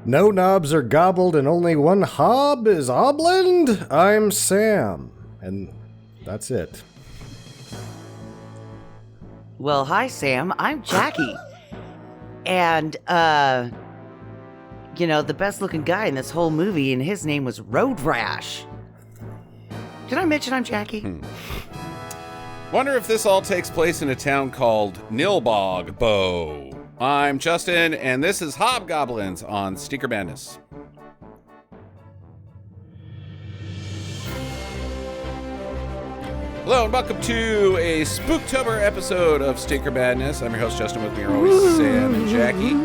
No knobs are gobbled and only one hob is obland. I'm Sam. And that's it. Well, hi, Sam. I'm Jackie. And, the best looking guy in this whole movie, and his name was Road Rash. Did I mention I'm Jackie? Wonder if this all takes place in a town called Nilbog Bow. I'm Justin, and this is Hobgoblins on Stinker Madness. Hello, and welcome to a Spooktober episode of Stinker Madness. I'm your host, Justin. With me are always Sam and Jackie.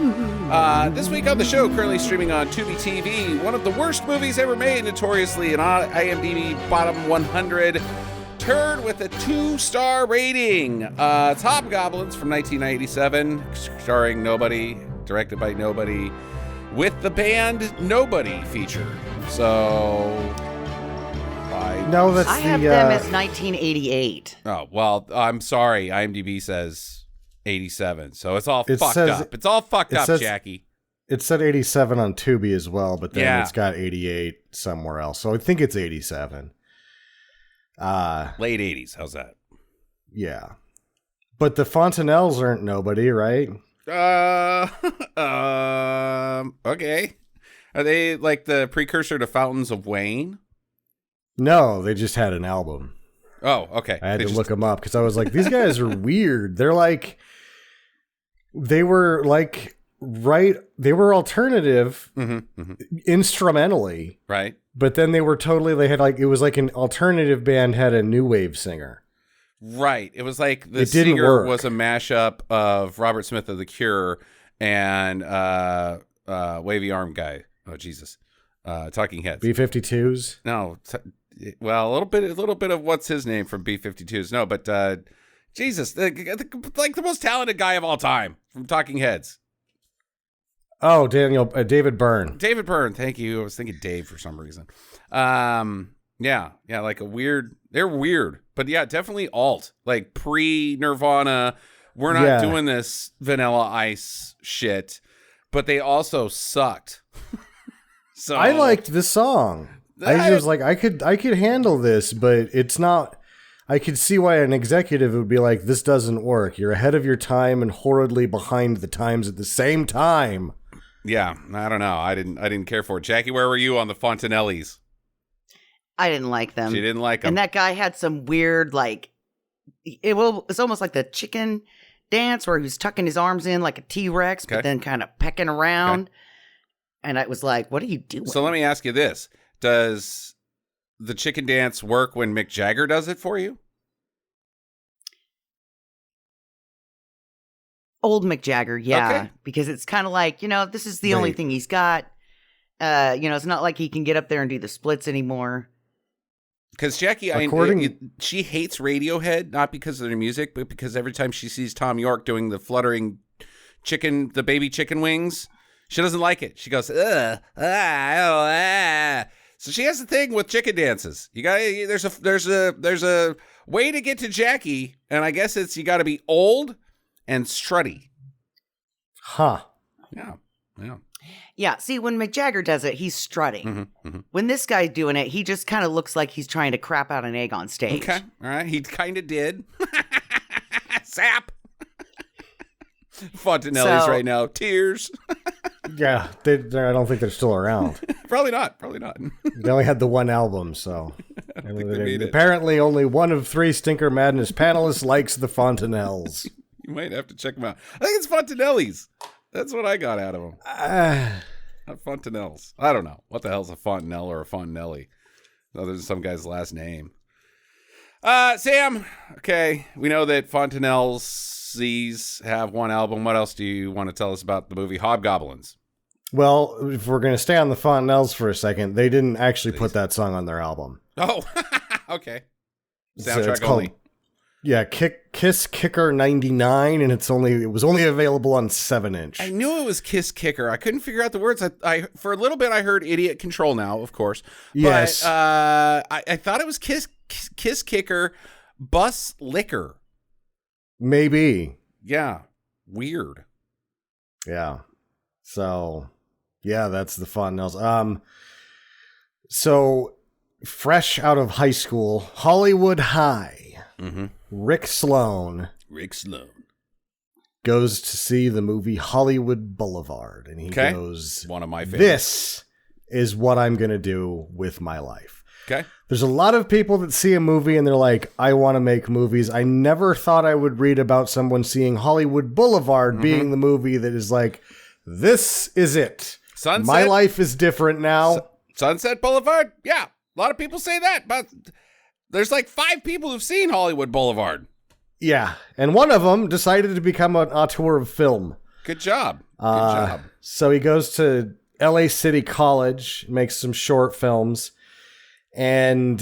This week on the show, currently streaming on Tubi TV, one of the worst movies ever made, notoriously an IMDb bottom 100 turd with a 2-star rating. It's Hobgoblins from 1997, starring nobody, directed by nobody, with the band Nobody featured. So, no, that's I have them as 1988. Oh, well, I'm sorry. IMDb says 87, so it's all fucked up. It's all fucked up, Jackie. It said 87 on Tubi as well, but then it's got 88 somewhere else. So I think it's 87. Late 80s. How's that? Yeah. But the Fontanelles aren't nobody, right? Okay. Are they like the precursor to Fountains of Wayne? No, they just had an album. Oh, okay. I had to look them up because I was like, these guys are weird. They were alternative instrumentally. Right. But then it was like an alternative band had a new wave singer. Right. It was like the singer was a mashup of Robert Smith of The Cure and Wavy Arm Guy. Oh, Jesus. Talking Heads. B-52s? No. Well, a little bit of what's his name from B-52s. No, but Jesus, like the most talented guy of all time from Talking Heads. Oh, David Byrne. David Byrne, thank you. I was thinking Dave for some reason. Yeah, like they're weird, but yeah, definitely alt, like pre-Nirvana. We're not doing this Vanilla Ice shit, but they also sucked. So I liked the song. I was like, I could handle this, but it's not. I could see why an executive would be like, this doesn't work. You're ahead of your time and horridly behind the times at the same time. Yeah, I don't know. I didn't care for it. Jackie, where were you on the Fontanelles? I didn't like them. She didn't like them. And that guy had some weird, it's almost like the chicken dance where he was tucking his arms in like a T-Rex, but then kind of pecking around. Okay. And I was like, what are you doing? So let me ask you this. Does the chicken dance work when Mick Jagger does it for you? Old Mick Jagger, yeah. Okay. Because it's kind of like, this is the only thing he's got. It's not like he can get up there and do the splits anymore. Because Jackie, she hates Radiohead, not because of their music, but because every time she sees Tom York doing the fluttering the baby chicken wings, she doesn't like it. She goes, ugh, So she has a thing with chicken dances. There's a way to get to Jackie, and I guess it's you got to be old and strutty. Huh. Yeah. Yeah, see, when Mick Jagger does it, he's strutting. When this guy's doing it, he just kind of looks like he's trying to crap out an egg on stage. Okay, all right. He kind of did. Sap. Fontanelles right now. Tears. Yeah, I don't think they're still around. Probably not. They only had the one album, so. Apparently only one of 3 Stinker Madness panelists likes the Fontanelles. You might have to check them out. I think it's Fontanelles. That's what I got out of them. Not Fontanelles. I don't know. What the hell's a Fontanelle or a Fontanelli? Other than some guy's last name. Sam, okay. We know that Fontanelles have one album. What else do you want to tell us about the movie Hobgoblins? Well, if we're going to stay on the Fontanelles for a second, they didn't actually put that song on their album. Oh, okay. Soundtrack only. Yeah, Kiss Kicker 99, and it was only available on 7-inch. I knew it was Kiss Kicker. I couldn't figure out the words. I for a little bit I heard Idiot Control Now, of course. Yes. But I thought it was Kiss Kicker Bus Liquor. Maybe. Yeah. Weird. Yeah. So Yeah, that's the fun, Nels. So, fresh out of high school, Hollywood High, Rick Sloan goes to see the movie Hollywood Boulevard, and he goes, one of my favorites. This is what I'm going to do with my life. Okay. There's a lot of people that see a movie and they're like, I want to make movies. I never thought I would read about someone seeing Hollywood Boulevard being the movie that is like, this is it. Sunset? My life is different now. Sunset Boulevard? Yeah. A lot of people say that, but there's like 5 people who've seen Hollywood Boulevard. Yeah. And one of them decided to become an auteur of film. Good job. Good job. So he goes to LA City College, makes some short films, and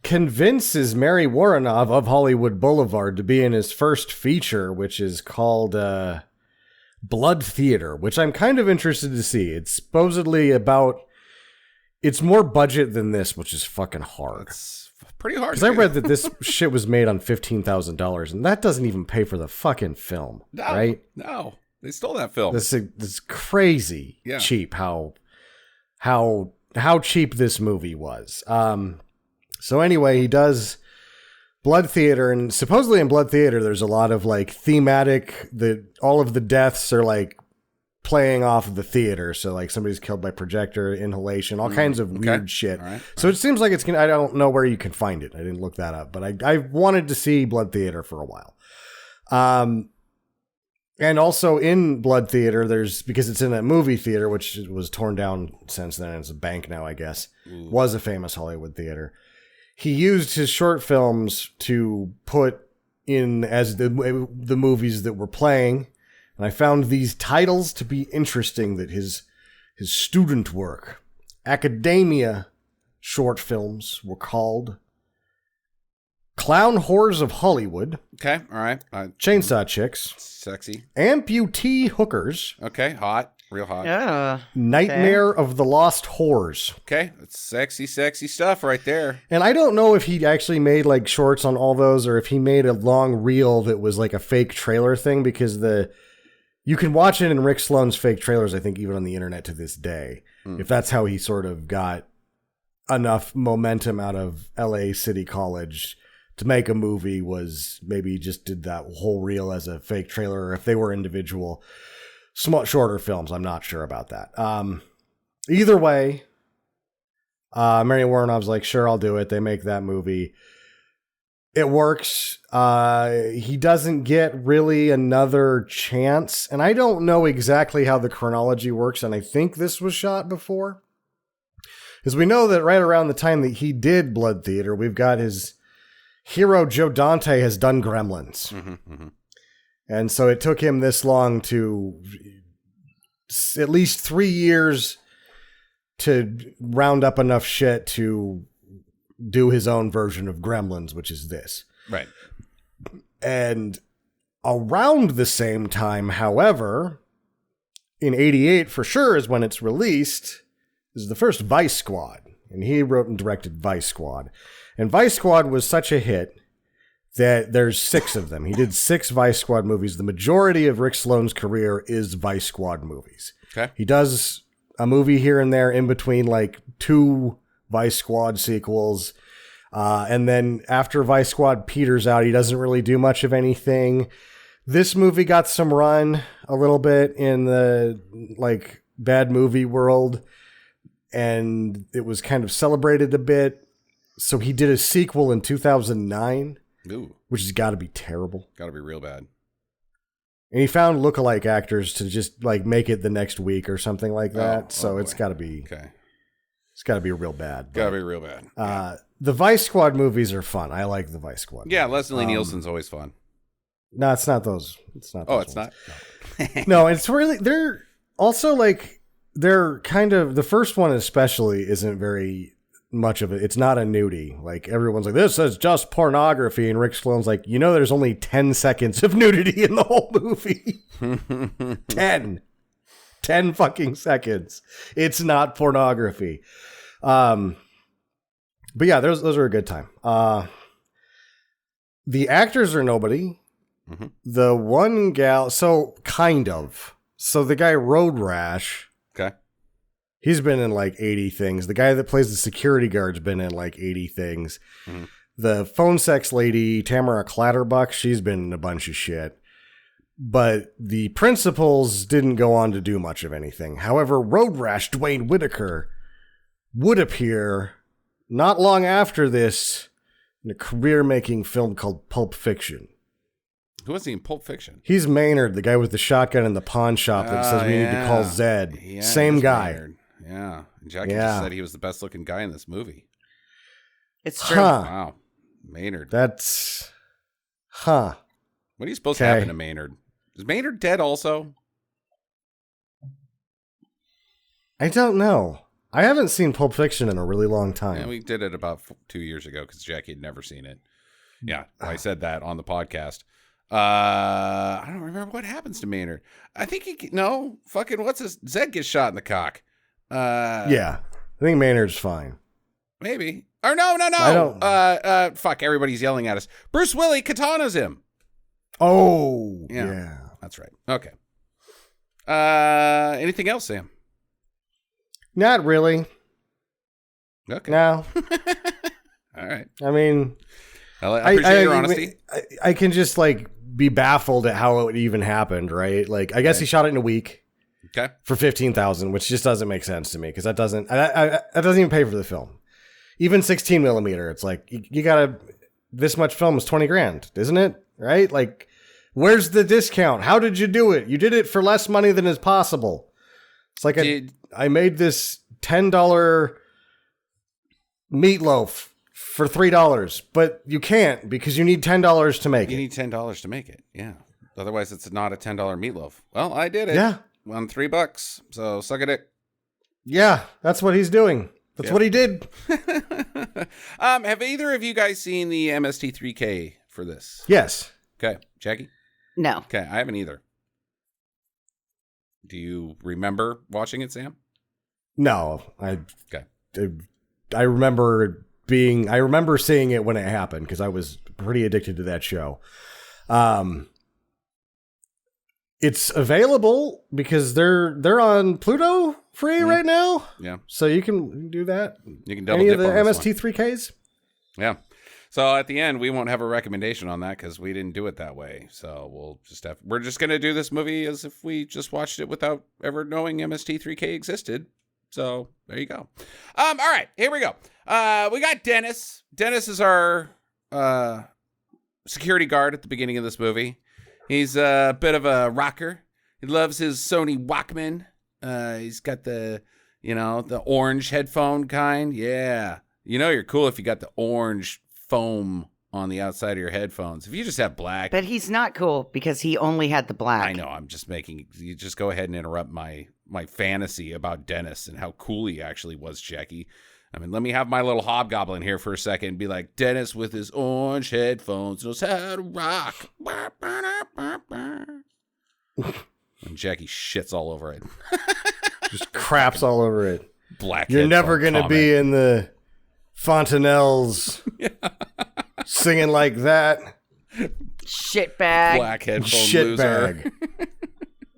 convinces Mary Woronov of Hollywood Boulevard to be in his first feature, which is called Blood Theater, which I'm kind of interested to see. It's supposedly about... It's more budget than this, which is fucking hard. It's pretty hard. Because I read that this shit was made on $15,000, and that doesn't even pay for the fucking film, right? No, they stole that film. This is crazy cheap how cheap this movie was. So anyway, he does Blood Theater, and supposedly in Blood Theater, there's a lot of like thematic. All of the deaths are like playing off of the theater. So like somebody's killed by projector inhalation, all kinds of weird shit. All right. So it seems like it's gonna, I don't know where you can find it. I didn't look that up, but I wanted to see Blood Theater for a while. And also in Blood Theater, because it's in a movie theater, which was torn down since then. It's a bank now, I guess. Was a famous Hollywood theater. He used his short films to put in as the movies that were playing. And I found these titles to be interesting, that his student work, academia short films, were called Clown Whores of Hollywood. Okay, all right. Chainsaw Chicks. Sexy. Amputee Hookers. Okay, hot. Real hot. Yeah. Nightmare of the Lost Whores. Okay, that's sexy, sexy stuff right there. And I don't know if he actually made like shorts on all those, or if he made a long reel that was like a fake trailer thing, because you can watch it in Rick Sloan's fake trailers, I think, even on the internet to this day. If that's how he sort of got enough momentum out of LA City College to make a movie, was maybe he just did that whole reel as a fake trailer, or if they were individual small, shorter films. I'm not sure about that. Either way, Mary Woronov's like, sure, I'll do it. They make that movie. It works. He doesn't get really another chance. And I don't know exactly how the chronology works, and I think this was shot before. Because we know that right around the time that he did Blood Theater, we've got his hero Joe Dante has done Gremlins. And so it took him this long to at least 3 years to round up enough shit to do his own version of Gremlins, which is this. Right. And around the same time, however, in 88 for sure is when it's released, is the first Vice Squad. And he wrote and directed Vice Squad. And Vice Squad was such a hit that there's 6 of them. He did 6 Vice Squad movies. The majority of Rick Sloan's career is Vice Squad movies. Okay. He does a movie here and there in between, like 2 Vice Squad sequels. And then after Vice Squad peters out, he doesn't really do much of anything. This movie got some run a little bit in the like bad movie world, and it was kind of celebrated a bit. So he did a sequel in 2009, which has got to be terrible. Got to be real bad. And he found lookalike actors to just like make it the next week or something like that. So it's got to be It's got to be real bad. Got to be real bad. The Vice Squad movies are fun. I like the Vice Squad. Yeah, Leslie Nielsen's always fun. No, it's not those. It's not. Oh, those it's ones. not. No, it's really. They're also like they're kind of the first one especially isn't very much of it. It's not a nudie. Like everyone's like, this is just pornography, and Rick Sloan's like, there's only 10 seconds of nudity in the whole movie. 10 fucking seconds. It's not pornography. But yeah, those are a good time. The actors are nobody. The one gal, so kind of. So the guy Road Rash, Okay. He's been in like 80 things. The guy that plays the security guard's been in like 80 things. Mm-hmm. The phone sex lady, Tamara Clatterbuck, she's been in a bunch of shit. But the principals didn't go on to do much of anything. However, Road Rash Dwayne Whitaker would appear not long after this in a career-making film called Pulp Fiction. Who was he in Pulp Fiction? He's Maynard, the guy with the shotgun in the pawn shop that says we need to call Zed. Yeah, same guy. Maynard. Yeah. And Jackie just said he was the best looking guy in this movie. It's true. Wow. Maynard. That's... What are you supposed to happen to Maynard? Is Maynard dead also? I don't know. I haven't seen Pulp Fiction in a really long time. Yeah, we did it about 2 years ago because Jackie had never seen it. Yeah, I said that on the podcast. I don't remember what happens to Maynard. I think Zed gets shot in the cock. Yeah, I think Maynard's fine. Maybe. Or no. I don't. Fuck, everybody's yelling at us. Bruce Willis katanas him. Oh, yeah. That's right. Okay. Anything else, Sam? Not really. Okay. No. All right. I mean, I appreciate your honesty. I can just like be baffled at how it even happened, right? Like, I guess he shot it in a week. Okay. For $15,000, which just doesn't make sense to me because that doesn't even pay for the film. Even 16 millimeter, it's like you gotta. This much film is $20,000, isn't it? Right? Like, where's the discount? How did you do it? You did it for less money than is possible. It's like I made this $10 meatloaf for $3, but you can't because you need $10 to make it. You need $10 to make it. Yeah. Otherwise, it's not a $10 meatloaf. Well, I did it. Yeah. Won $3, so suck at it. Yeah, that's what he's doing. That's what he did. Have either of you guys seen the MST3K for this? Yes. Okay. Jackie? No. Okay, I haven't either. Do you remember watching it, Sam? No. I remember seeing it when it happened because I was pretty addicted to that show. It's available because they're on Pluto free right now. Yeah. So you can do that. You can double Any dip of the on this MST3Ks? Yeah. So at the end, we won't have a recommendation on that because we didn't do it that way. So we're just going to do this movie as if we just watched it without ever knowing MST3K existed. So there you go. All right, here we go. We got Dennis. Dennis is our security guard at the beginning of this movie. He's a bit of a rocker. He loves his Sony Walkman. He's got the orange headphone kind. Yeah. You know you're cool if you got the orange foam on the outside of your headphones. If you just have black. But he's not cool because he only had the black. I know. I'm just you just go ahead and interrupt my fantasy about Dennis and how cool he actually was, Jackie. I mean, let me have my little hobgoblin here for a second and be like, Dennis with his orange headphones knows how to rock. And Jackie shits all over it. Just craps all over it. Black. You're never going to be in the Fontanelles singing like that. Shitbag. Black headphone loser.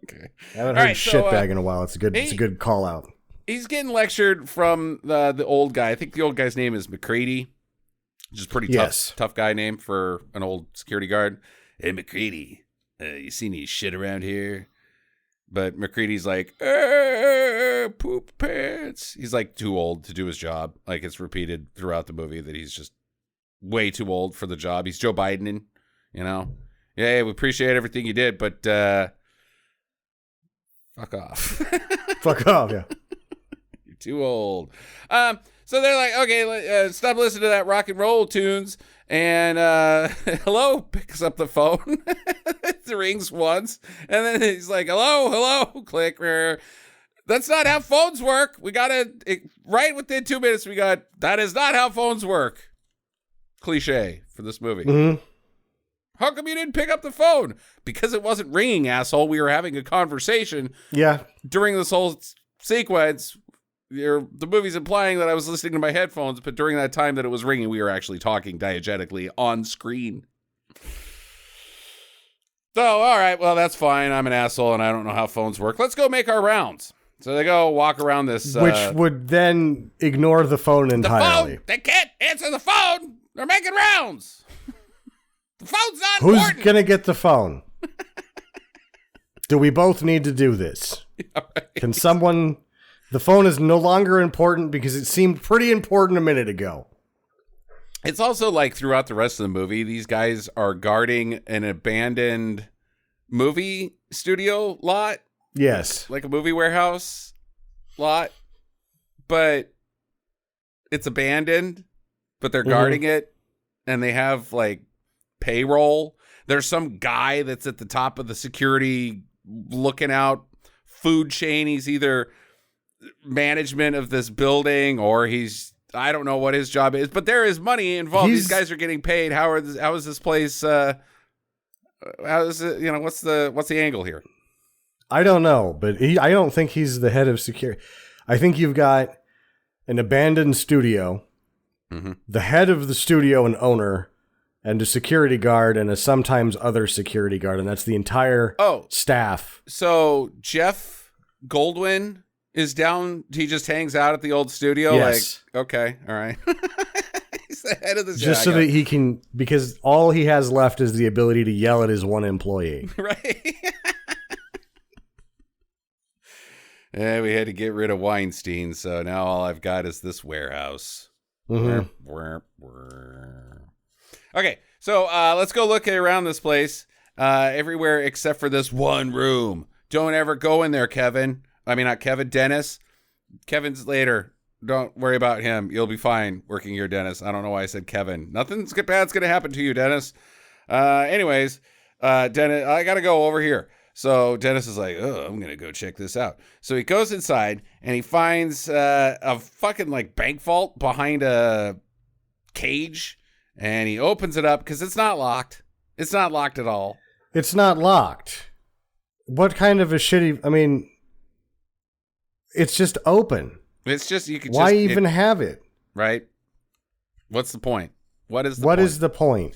Okay. I haven't heard shitbag in a while. It's a good call out. He's getting lectured from the old guy. I think the old guy's name is MacCready, which is pretty tough guy name for an old security guard. Hey, MacCready, you seen any shit around here? But MacCready's like, poop pants. He's like too old to do his job. Like it's repeated throughout the movie that he's just way too old for the job. He's Joe Biden, Yeah, we appreciate everything you did, but fuck off. Fuck off, yeah. You're too old. So they're like, okay, stop listening to that rock and roll tunes. And hello, picks up the phone. It rings once. And then he's like, hello, click. That's not how phones work. We got to, right within 2 minutes, that is not how phones work. Cliche for this movie. Mm-hmm. How come you didn't pick up the phone? Because it wasn't ringing, asshole. We were having a conversation. Yeah. During this whole sequence, the movie's implying that I was listening to my headphones, but during that time that it was ringing, we were actually talking diegetically on screen. So, all right, well, that's fine. I'm an asshole, and I don't know how phones work. Let's go make our rounds. So they go walk around this... which would then ignore the phone entirely. The phone! They can't answer the phone! They're making rounds! The phone's not Who's important! gonna get the phone? Do we both need to do this? Yeah, right. Can someone... The phone is no longer important because it seemed pretty important a minute ago. It's also like throughout the rest of the movie, these guys are guarding an abandoned movie studio lot. Yes. Like a movie warehouse lot. But it's abandoned, but they're guarding it. And they have like payroll. There's some guy that's at the top of the security looking out food chain. He's either management of this building or I don't know what his job is, but there is money involved. These guys are getting paid. How is this place how is it, what's the angle here? I don't know, but I don't think he's the head of security. I think you've got an abandoned studio, the head of the studio and owner, and a security guard and a sometimes other security guard, and that's the entire staff. So Jeff Goldwyn is down. He just hangs out at the old studio. Yes. Like, okay, all right. He's the head of the just so that he can, because all he has left is the ability to yell at his one employee. Right. Yeah, we had to get rid of Weinstein, so now all I've got is this warehouse. Okay, so let's go look around this place. Everywhere except for this one room. Don't ever go in there, Kevin. I mean, not Kevin, Dennis. Kevin's later. Don't worry about him. You'll be fine working here, Dennis. I don't know why I said Kevin. Nothing bad's going to happen to you, Dennis. Anyways, Dennis, I got to go over here. So Dennis is like, oh, I'm going to go check this out. So he goes inside and he finds a fucking like bank vault behind a cage. And he opens it up because it's not locked. It's not locked at all. It's not locked. What kind of a shitty... I mean... It's just open. It's just you could. Why even have it? Right. What's the point? What is the point?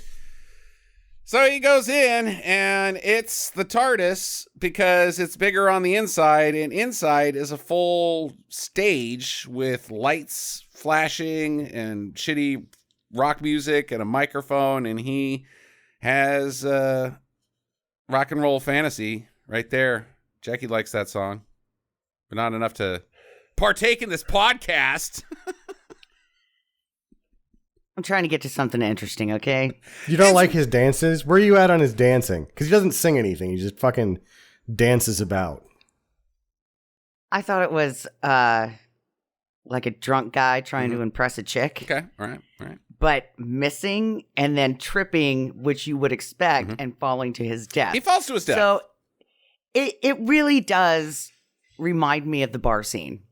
So he goes in, and it's the TARDIS because it's bigger on the inside, and inside is a full stage with lights flashing and shitty rock music and a microphone, and he has Rock and Roll Fantasy right there. Jackie likes that song. But not enough to partake in this podcast. I'm trying to get to something interesting, okay? You don't like his dances? Where are you at on his dancing? Because he doesn't sing anything. He just fucking dances about. I thought it was like a drunk guy trying to impress a chick. Okay, all right. But missing and then tripping, which you would expect, and falling to his death. He falls to his death. So it really does... remind me of the bar scene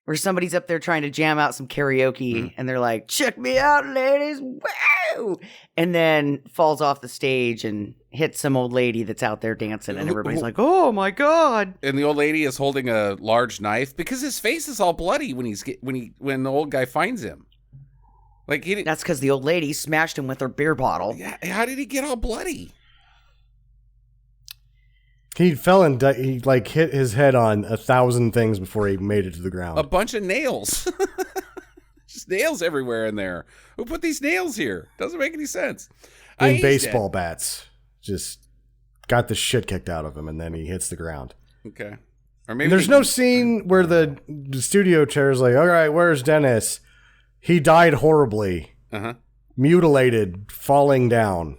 where somebody's up there trying to jam out some karaoke and they're like, check me out, ladies. Wow. And then falls off the stage and hits some old lady that's out there dancing and everybody's like, oh my God. And the old lady is holding a large knife because his face is all bloody when the old guy finds him. Like that's because the old lady smashed him with her beer bottle. Yeah. How did he get all bloody? He fell and he like hit his head on 1,000 things before he made it to the ground. A bunch of nails. Just nails everywhere in there. Who put these nails here? Doesn't make any sense. And baseball bats. Just got the shit kicked out of him and then he hits the ground. Okay. Or maybe there's no scene where the studio chair is like, all right, where's Dennis? He died horribly. Mutilated, falling down.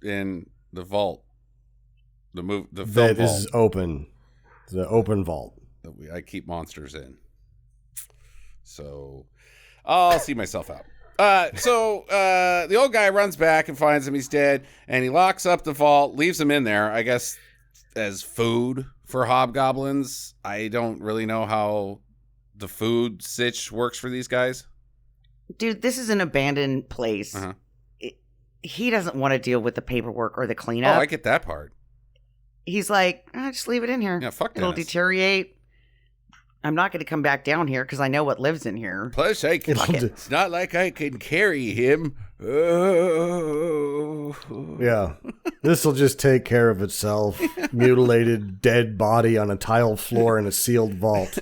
In the vault. The film that vault. Is open. The open vault. That I keep monsters in. So I'll see myself out. So the old guy runs back and finds him. He's dead. And he locks up the vault, leaves him in there, I guess, as food for hobgoblins. I don't really know how the food sitch works for these guys. Dude, this is an abandoned place. He doesn't want to deal with the paperwork or the cleanup. Oh, I get that part. He's like, just leave it in here. Yeah, fuck It'll Dennis. deteriorate. I'm not going to come back down here because I know what lives in here. Plus, it's not like I can carry him. Oh. Yeah. This will just take care of itself. Mutilated, dead body on a tile floor in a sealed vault.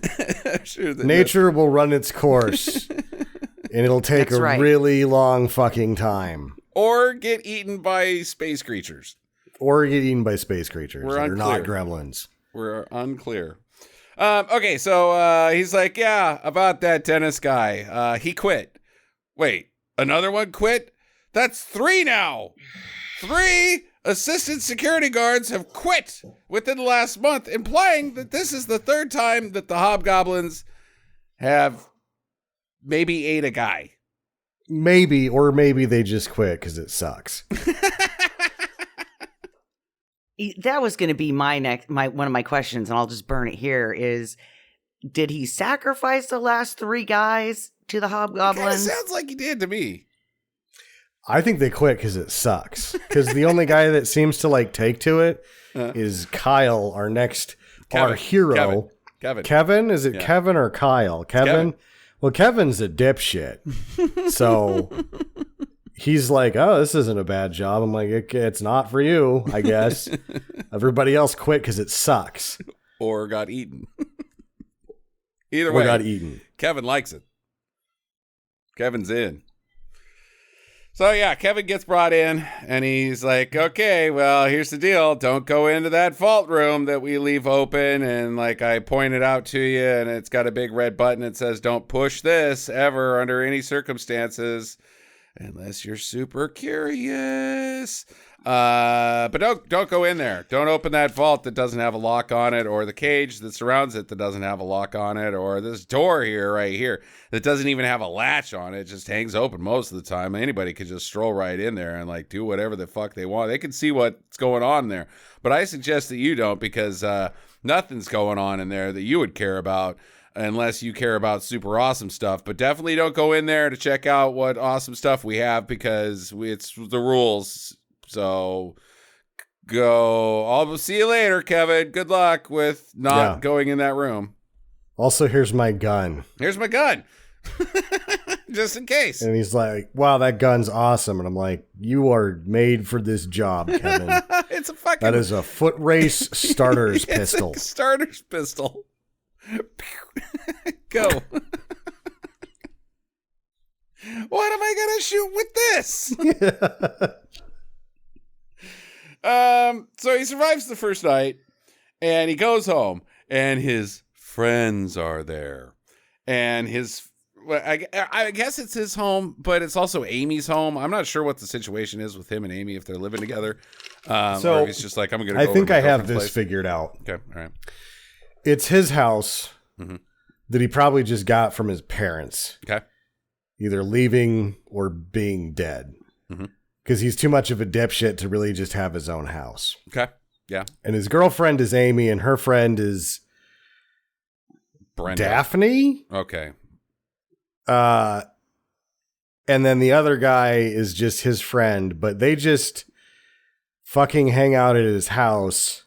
Sure Nature will run its course. And it'll take really long fucking time. Or get eaten by space creatures. They're We're not gremlins. We're unclear. Okay, so he's like, yeah, about that dentist guy. He quit. Wait, another one quit? That's 3 now. 3 assistant security guards have quit within the last month, implying that this is the 3rd time that the Hobgoblins have maybe ate a guy. Maybe, or maybe they just quit because it sucks. That was going to be one of my questions, and I'll just burn it here. Is did he sacrifice the last 3 guys to the Hobgoblins? It sounds like he did to me. I think they quit because it sucks. Because the only guy that seems to like take to it is Kyle, our hero. Kevin? Is it Kevin or Kyle? Kevin? Well, Kevin's a dipshit. So he's like, oh, this isn't a bad job. I'm like, it's not for you, I guess. Everybody else quit because it sucks. Or got eaten. Either way. Or got eaten. Kevin likes it. Kevin's in. So, yeah, Kevin gets brought in, and he's like, okay, well, here's the deal. Don't go into that vault room that we leave open. And, like, I pointed out to you, and it's got a big red button that says, don't push this ever under any circumstances unless you're super curious. But don't go in there. Don't open that vault that doesn't have a lock on it, or the cage that surrounds it that doesn't have a lock on it, or this door right here that doesn't even have a latch on it. It just hangs open most of the time. Anybody could just stroll right in there and like do whatever the fuck they want. They can see what's going on there. But I suggest that you don't, because nothing's going on in there that you would care about, unless you care about super awesome stuff. But definitely don't go in there to check out what awesome stuff we have, because it's the rules. So go. I'll see you later, Kevin. Good luck with not going in that room. Also, here's my gun. Here's my gun. Just in case. And he's like, wow, that gun's awesome. And I'm like, you are made for this job, Kevin. It's a fucking... That is a foot race starter's pistol. A starter's pistol. Go. What am I going to shoot with this? So he survives the first night, and he goes home, and his friends are there, and I guess it's his home, but it's also Amy's home. I'm not sure what the situation is with him and Amy, if they're living together. So or if he's just like, I'm going to go. I think I have this figured out. Okay. All right. It's his house that he probably just got from his parents. Okay. Either leaving or being dead. Because he's too much of a dipshit to really just have his own house. Okay. Yeah. And his girlfriend is Amy, and her friend is Brenda. Daphne. Okay. And then the other guy is just his friend, but they just fucking hang out at his house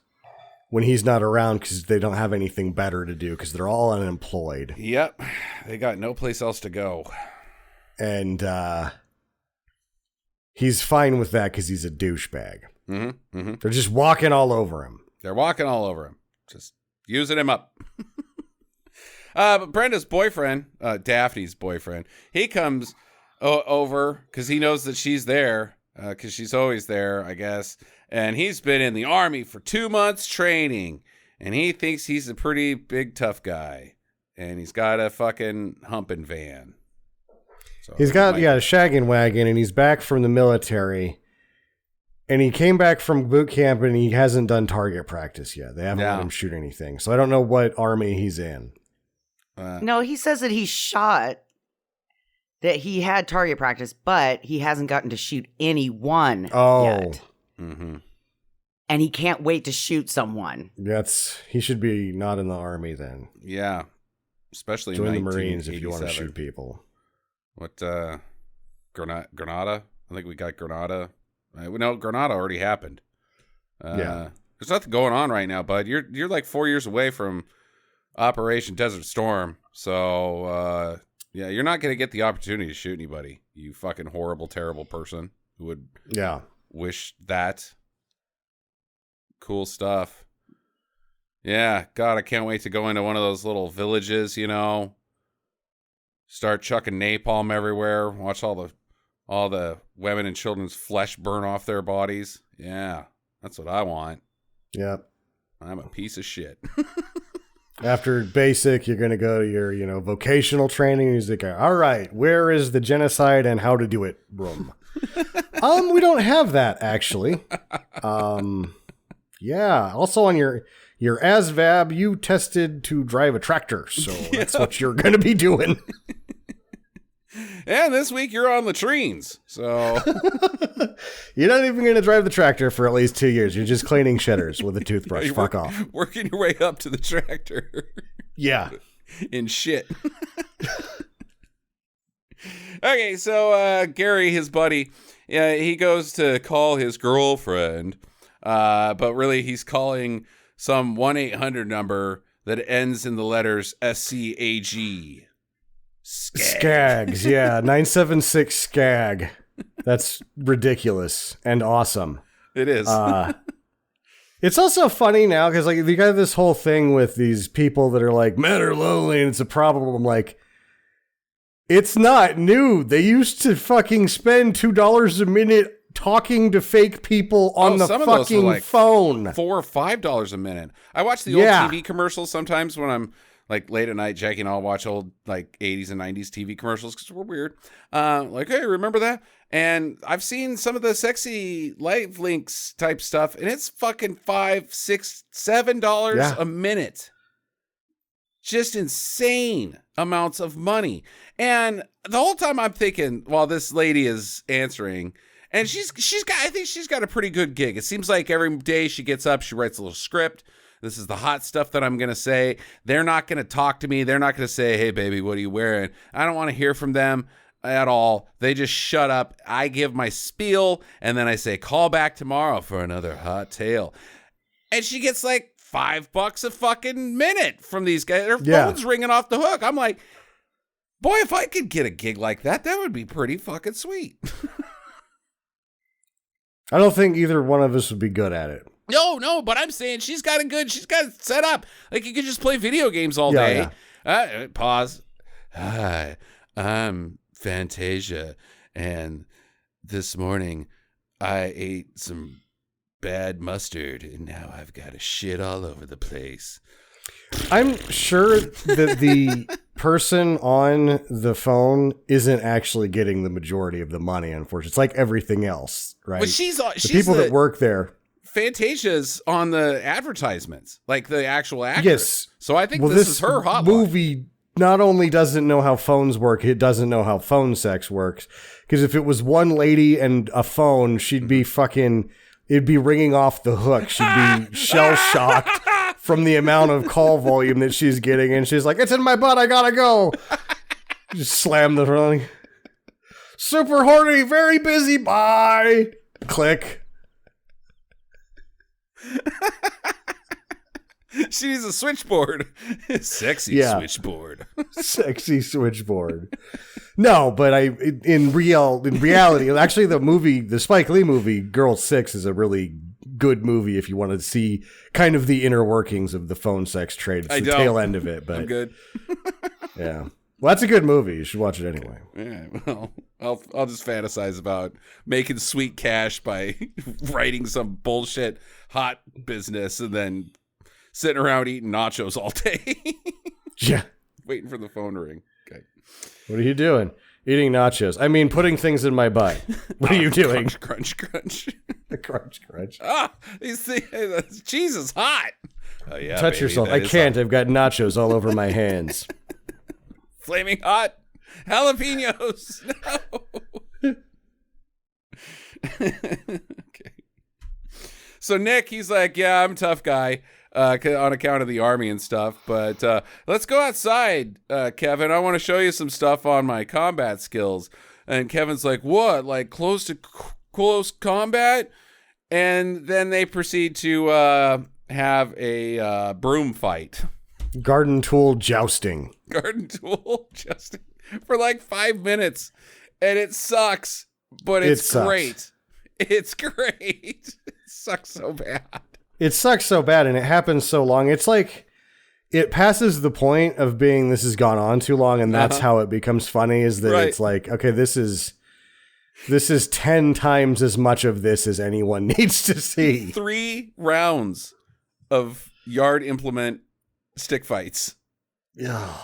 when he's not around because they don't have anything better to do because they're all unemployed. Yep. They got no place else to go. And he's fine with that because he's a douchebag. They're just walking all over him. They're walking all over him. Just using him up. But Brenda's boyfriend, Daphne's boyfriend, he comes over because he knows that she's there because she's always there, I guess. And he's been in the army for 2 months training. And he thinks he's a pretty big, tough guy. And he's got a fucking humping van. So he's got a shaggin' wagon, and he's back from the military. And he came back from boot camp, and he hasn't done target practice yet. They haven't let him shoot anything. So I don't know what army he's in. No, he says that he shot, that he had target practice, but he hasn't gotten to shoot anyone yet. And he can't wait to shoot someone. He should be not in the army then. Yeah. Especially join in the Marines if you want to shoot people. What, Granada? I think we got Granada. No, Granada already happened. There's nothing going on right now, bud. You're like 4 years away from Operation Desert Storm. So, yeah, you're not going to get the opportunity to shoot anybody, you fucking horrible, terrible person who would wish that. Cool stuff. Yeah, God, I can't wait to go into one of those little villages, you know. Start chucking napalm everywhere. Watch all the women and children's flesh burn off their bodies. Yeah, that's what I want. Yep. I'm a piece of shit. After basic, you're going to go to your, vocational training. He's like, all right, where is the genocide and how to do it room? We don't have that, actually. Yeah. Also on your ASVAB, you tested to drive a tractor. So that's what you're going to be doing. And this week you're on latrines. So you're not even going to drive the tractor for at least 2 years. You're just cleaning shitters with a toothbrush. Fuck off. Working your way up to the tractor. Yeah. In shit. Okay, so Gary, his buddy, he goes to call his girlfriend, but really he's calling some 1-800 number that ends in the letters SCAG. Skags, yeah. 976 Skag. That's ridiculous and awesome. It is. It's also funny now because like you got this whole thing with these people that are like, men are lonely and it's a problem. I'm like, it's not new. They used to fucking spend $2 a minute talking to fake people on the fucking like phone. $4 or $5 a minute. I watch the old TV commercials sometimes when I'm like late at night. Jackie and I'll watch old like 80s and 90s TV commercials because we're weird. Like, hey, remember that? And I've seen some of the sexy live links type stuff, and it's fucking $5, $6, $7 a minute. Just insane amounts of money. And the whole time I'm thinking, while this lady is answering, and I think she's got a pretty good gig. It seems like every day she gets up, she writes a little script. This is the hot stuff that I'm going to say. They're not going to talk to me. They're not going to say, hey, baby, what are you wearing? I don't want to hear from them at all. They just shut up. I give my spiel, and then I say, call back tomorrow for another hot tale. And she gets like $5 a fucking minute from these guys. Her phone's ringing off the hook. I'm like, boy, if I could get a gig like that, that would be pretty fucking sweet. I don't think either one of us would be good at it. No, but I'm saying she's got it set up. Like you could just play video games all day. Yeah. Pause. Hi, I'm Fantasia, and this morning I ate some bad mustard, and now I've got a shit all over the place. I'm sure that the person on the phone isn't actually getting the majority of the money, unfortunately. It's like everything else, right? But she's the people that work there. Fantasia's on the advertisements, like the actual actress. Yes. So I think this is her hotline. Movie not only doesn't know how phones work, it doesn't know how phone sex works. Because if it was one lady and a phone, she'd be it'd be ringing off the hook. She'd be shell-shocked from the amount of call volume that she's getting. And she's like, it's in my butt, I gotta go. Just slam the phone. Super horny, very busy, bye. Click. She needs a switchboard. Sexy switchboard. Sexy switchboard. No, but in reality, actually the Spike Lee movie, Girl 6 is a really good movie if you want to see kind of the inner workings of the phone sex trade. It's the tail end of it, but I'm good. Yeah. Well, that's a good movie. You should watch it anyway. Yeah, well, I'll just fantasize about making sweet cash by writing some bullshit hot business and then sitting around eating nachos all day. Yeah. Waiting for the phone to ring. Okay. What are you doing? Eating nachos. I mean, putting things in my butt. What are you doing? Crunch, crunch. Crunch. Ah, these things, cheese is hot. Oh, yeah, touch yourself. I can't. Hot. I've got nachos all over my hands. Flaming hot jalapenos. No. Okay. So Nick, he's like, yeah, I'm a tough guy on account of the army and stuff. But let's go outside, Kevin. I want to show you some stuff on my combat skills. And Kevin's like, what? Like close combat? And then they proceed to have a broom fight. Garden tool jousting. Garden tool jousting for like 5 minutes. And it sucks, but it's great. It's great. It sucks so bad. It sucks so bad, and it happens so long. It's like it passes the point of being this has gone on too long, and that's how it becomes funny, is that it's like, okay, this is 10 times as much of this as anyone needs to see. 3 rounds of yard implement stick fights. Yeah.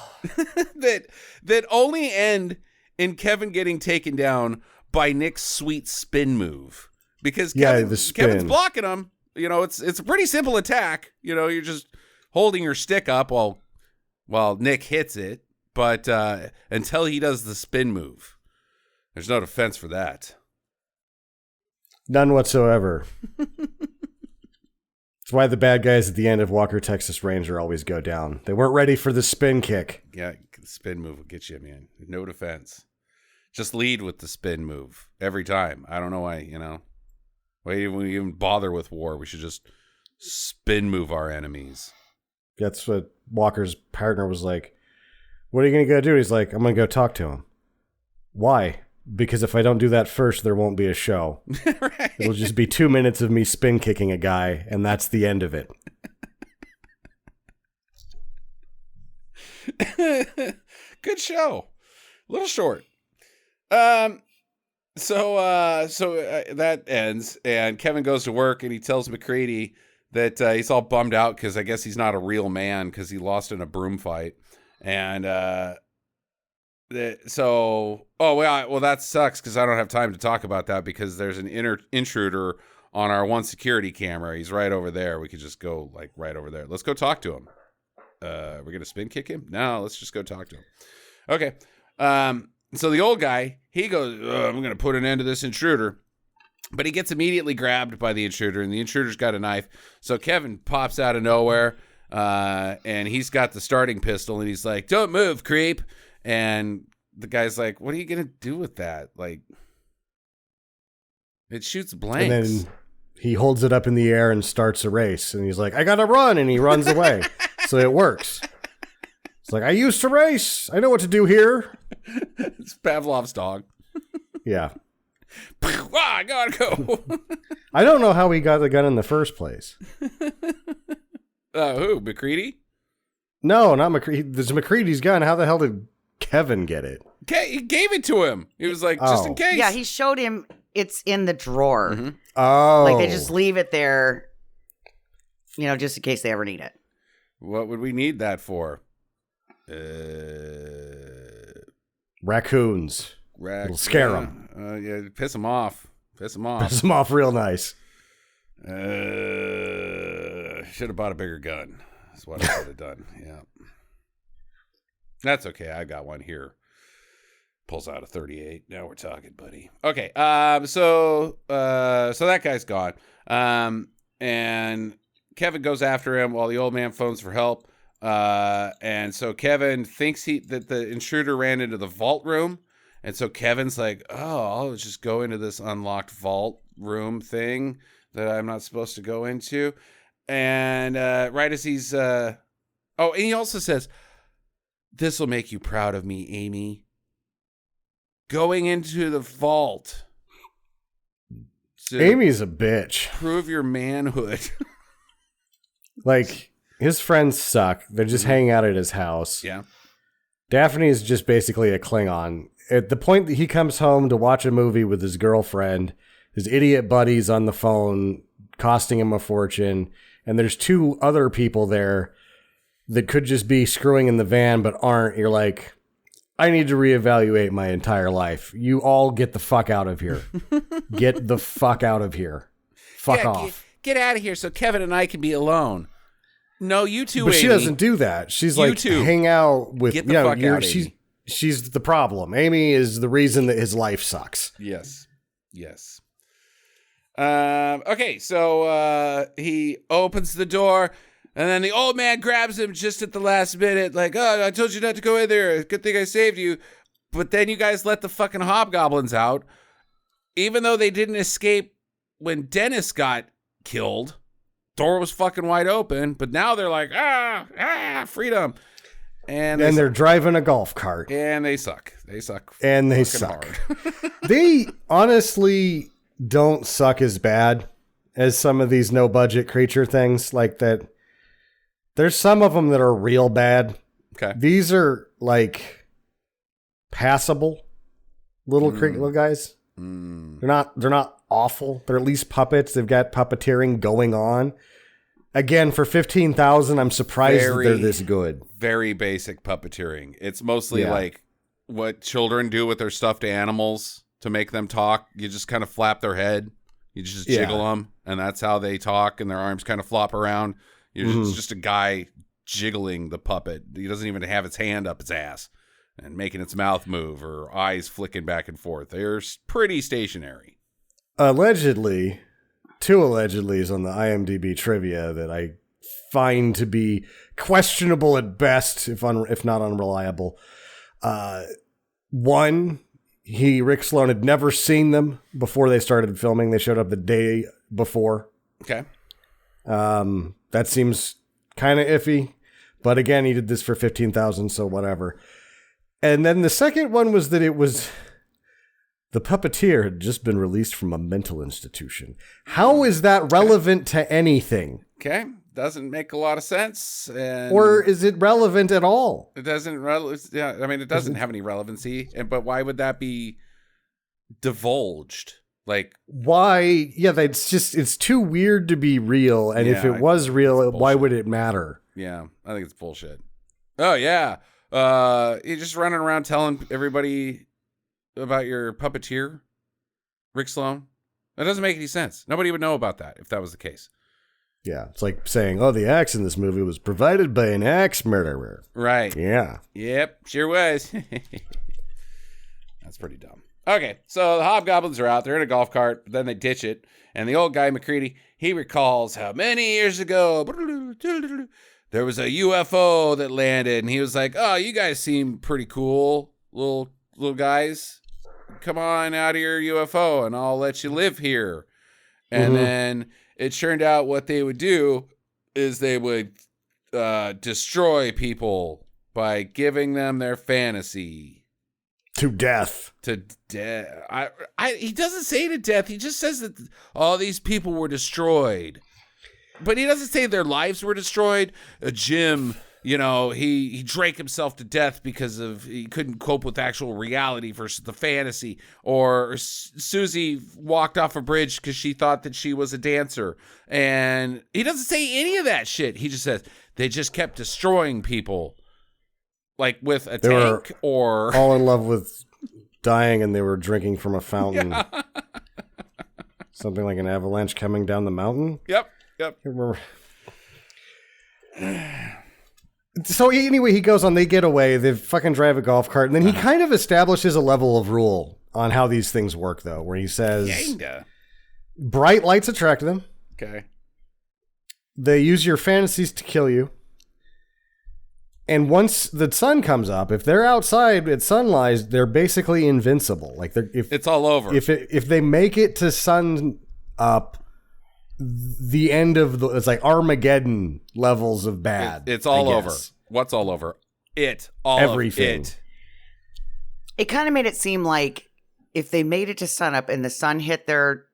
that only end in Kevin getting taken down by Nick's sweet spin move. Because Kevin's blocking him. You know, it's a pretty simple attack. You know, you're just holding your stick up while Nick hits it. But until he does the spin move, there's no defense for that. None whatsoever. That's why the bad guys at the end of Walker, Texas Ranger always go down. They weren't ready for the spin kick. Yeah, the spin move will get you, man. No defense. Just lead with the spin move every time. I don't know why, why we even bother with war. We should just spin move our enemies. That's what Walker's partner was like. What are you going to go do? He's like, I'm going to go talk to him. Why? Because if I don't do that first, there won't be a show. Right. It'll just be 2 minutes of me spin kicking a guy, and that's the end of it. Good show. A little short. So that ends, and Kevin goes to work, and he tells MacCready that that bummed out because I guess he's not a real man because he lost in a broom fight, and that sucks because I don't have time to talk about that because there's an intruder on our one security camera. He's right over there. We could just go like right over there. Let's go talk to him. We're gonna spin kick him? No, let's just go talk to him. Okay. So the old guy, he goes, I'm going to put an end to this intruder. But he gets immediately grabbed by the intruder, and the intruder's got a knife. So Kevin pops out of nowhere, and he's got the starting pistol, and he's like, don't move, creep. And the guy's like, what are you going to do with that? Like, it shoots blanks. And then he holds it up in the air and starts a race. And he's like, I got to run. And he runs away. So it works. It's like, I used to race. I know what to do here. It's Pavlov's dog. Yeah. I gotta go. I don't know how he got the gun in the first place. Who? MacCready? No, not MacCready. This is MacCready's gun. How the hell did Kevin get it? He gave it to him. He was like, just in case. Yeah, he showed him it's in the drawer. Mm-hmm. Oh. Like they just leave it there, just in case they ever need it. What would we need that for? Raccoons. It'll scare them. Yeah, piss them off. Piss them off real nice. Should have bought a bigger gun. That's what I should have done. Yeah. That's okay. I got one here. Pulls out a 38. Now we're talking, buddy. Okay. So that guy's gone. And Kevin goes after him while the old man phones for help. And so Kevin thinks that the intruder ran into the vault room. And so Kevin's like, I'll just go into this unlocked vault room thing that I'm not supposed to go into. And right as he's... and he also says, this will make you proud of me, Amy. Going into the vault. Amy's a bitch. Prove your manhood. Like... His friends suck. They're just hanging out at his house. Yeah. Daphne is just basically a Klingon. At the point that he comes home to watch a movie with his girlfriend, his idiot buddy's on the phone, costing him a fortune, and there's 2 other people there that could just be screwing in the van but aren't. You're like, I need to reevaluate my entire life. You all get the fuck out of here. Get the fuck out of here. Fuck off. Get out of here so Kevin and I can be alone. No, you two. But Amy. She doesn't do that. She's like, hang out with. Get the fuck out, Amy. She's the problem. Amy is the reason that his life sucks. Yes. Okay, so he opens the door, and then the old man grabs him just at the last minute, like, I told you not to go in there. Good thing I saved you. But then you guys let the fucking hobgoblins out, even though they didn't escape when Dennis got killed. door was fucking wide open, but now they're like, freedom. And they're driving a golf cart. And they suck. They suck. And they suck. They honestly don't suck as bad as some of these no-budget creature things like that. There's some of them that are real bad. Okay. These are like passable little guys. They're not awful. They're at least puppets. They've got puppeteering going on. Again, for $15,000, I'm surprised that they're this good. Very basic puppeteering. It's mostly like what children do with their stuffed animals to make them talk. You just kind of flap their head. You just jiggle them, and that's how they talk, and their arms kind of flop around. It's just a guy jiggling the puppet. He doesn't even have its hand up its ass and making its mouth move or eyes flicking back and forth. They're pretty stationary. Allegedly... 2 allegedlys on the IMDb trivia that I find to be questionable at best, if not unreliable. One, Rick Sloan had never seen them before they started filming. They showed up the day before. Okay. That seems kind of iffy, but again, he did this for $15,000, so whatever. And then the second one was that it was... The puppeteer had just been released from a mental institution. How is that relevant to anything? Okay. Doesn't make a lot of sense. Or is it relevant at all? It doesn't. It doesn't have any relevancy. But why would that be divulged? Like, why? Yeah, it's too weird to be real. And if it was real, why would it matter? Yeah, I think it's bullshit. Oh, yeah. You're just running around telling everybody about your puppeteer, Rick Sloan? That doesn't make any sense. Nobody would know about that if that was the case. Yeah, it's like saying, the axe in this movie was provided by an axe murderer. Right. Yeah. Yep, sure was. That's pretty dumb. Okay, so the Hobgoblins are out. They're in a golf cart, but then they ditch it. And the old guy, MacCready, he recalls how many years ago there was a UFO that landed. And he was like, oh, you guys seem pretty cool, little guys. Come on out of your UFO and I'll let you live here. And then it turned out what they would do is they would destroy people by giving them their fantasy. To death. To death. He doesn't say to death. He just says that all these people were destroyed. But he doesn't say their lives were destroyed. Jim... he drank himself to death because he couldn't cope with actual reality versus the fantasy. Or Susie walked off a bridge because she thought that she was a dancer. And he doesn't say any of that shit. He just says they just kept destroying people. Like with a tank or... all in love with dying and they were drinking from a fountain. Yeah. Something like an avalanche coming down the mountain? Yep. I remember... So anyway, he goes on, they get away, they fucking drive a golf cart, and then he kind of establishes a level of rule on how these things work, though, where he says, bright lights attract them. Okay. They use your fantasies to kill you. And once the sun comes up, if they're outside at sunrise, they're basically invincible. Like it's all over. If they make it to sun up, the end of it's like Armageddon levels of bad. It's all over. What's all over? Everything. It kind of made it seem like if they made it to sunup and the sun hit their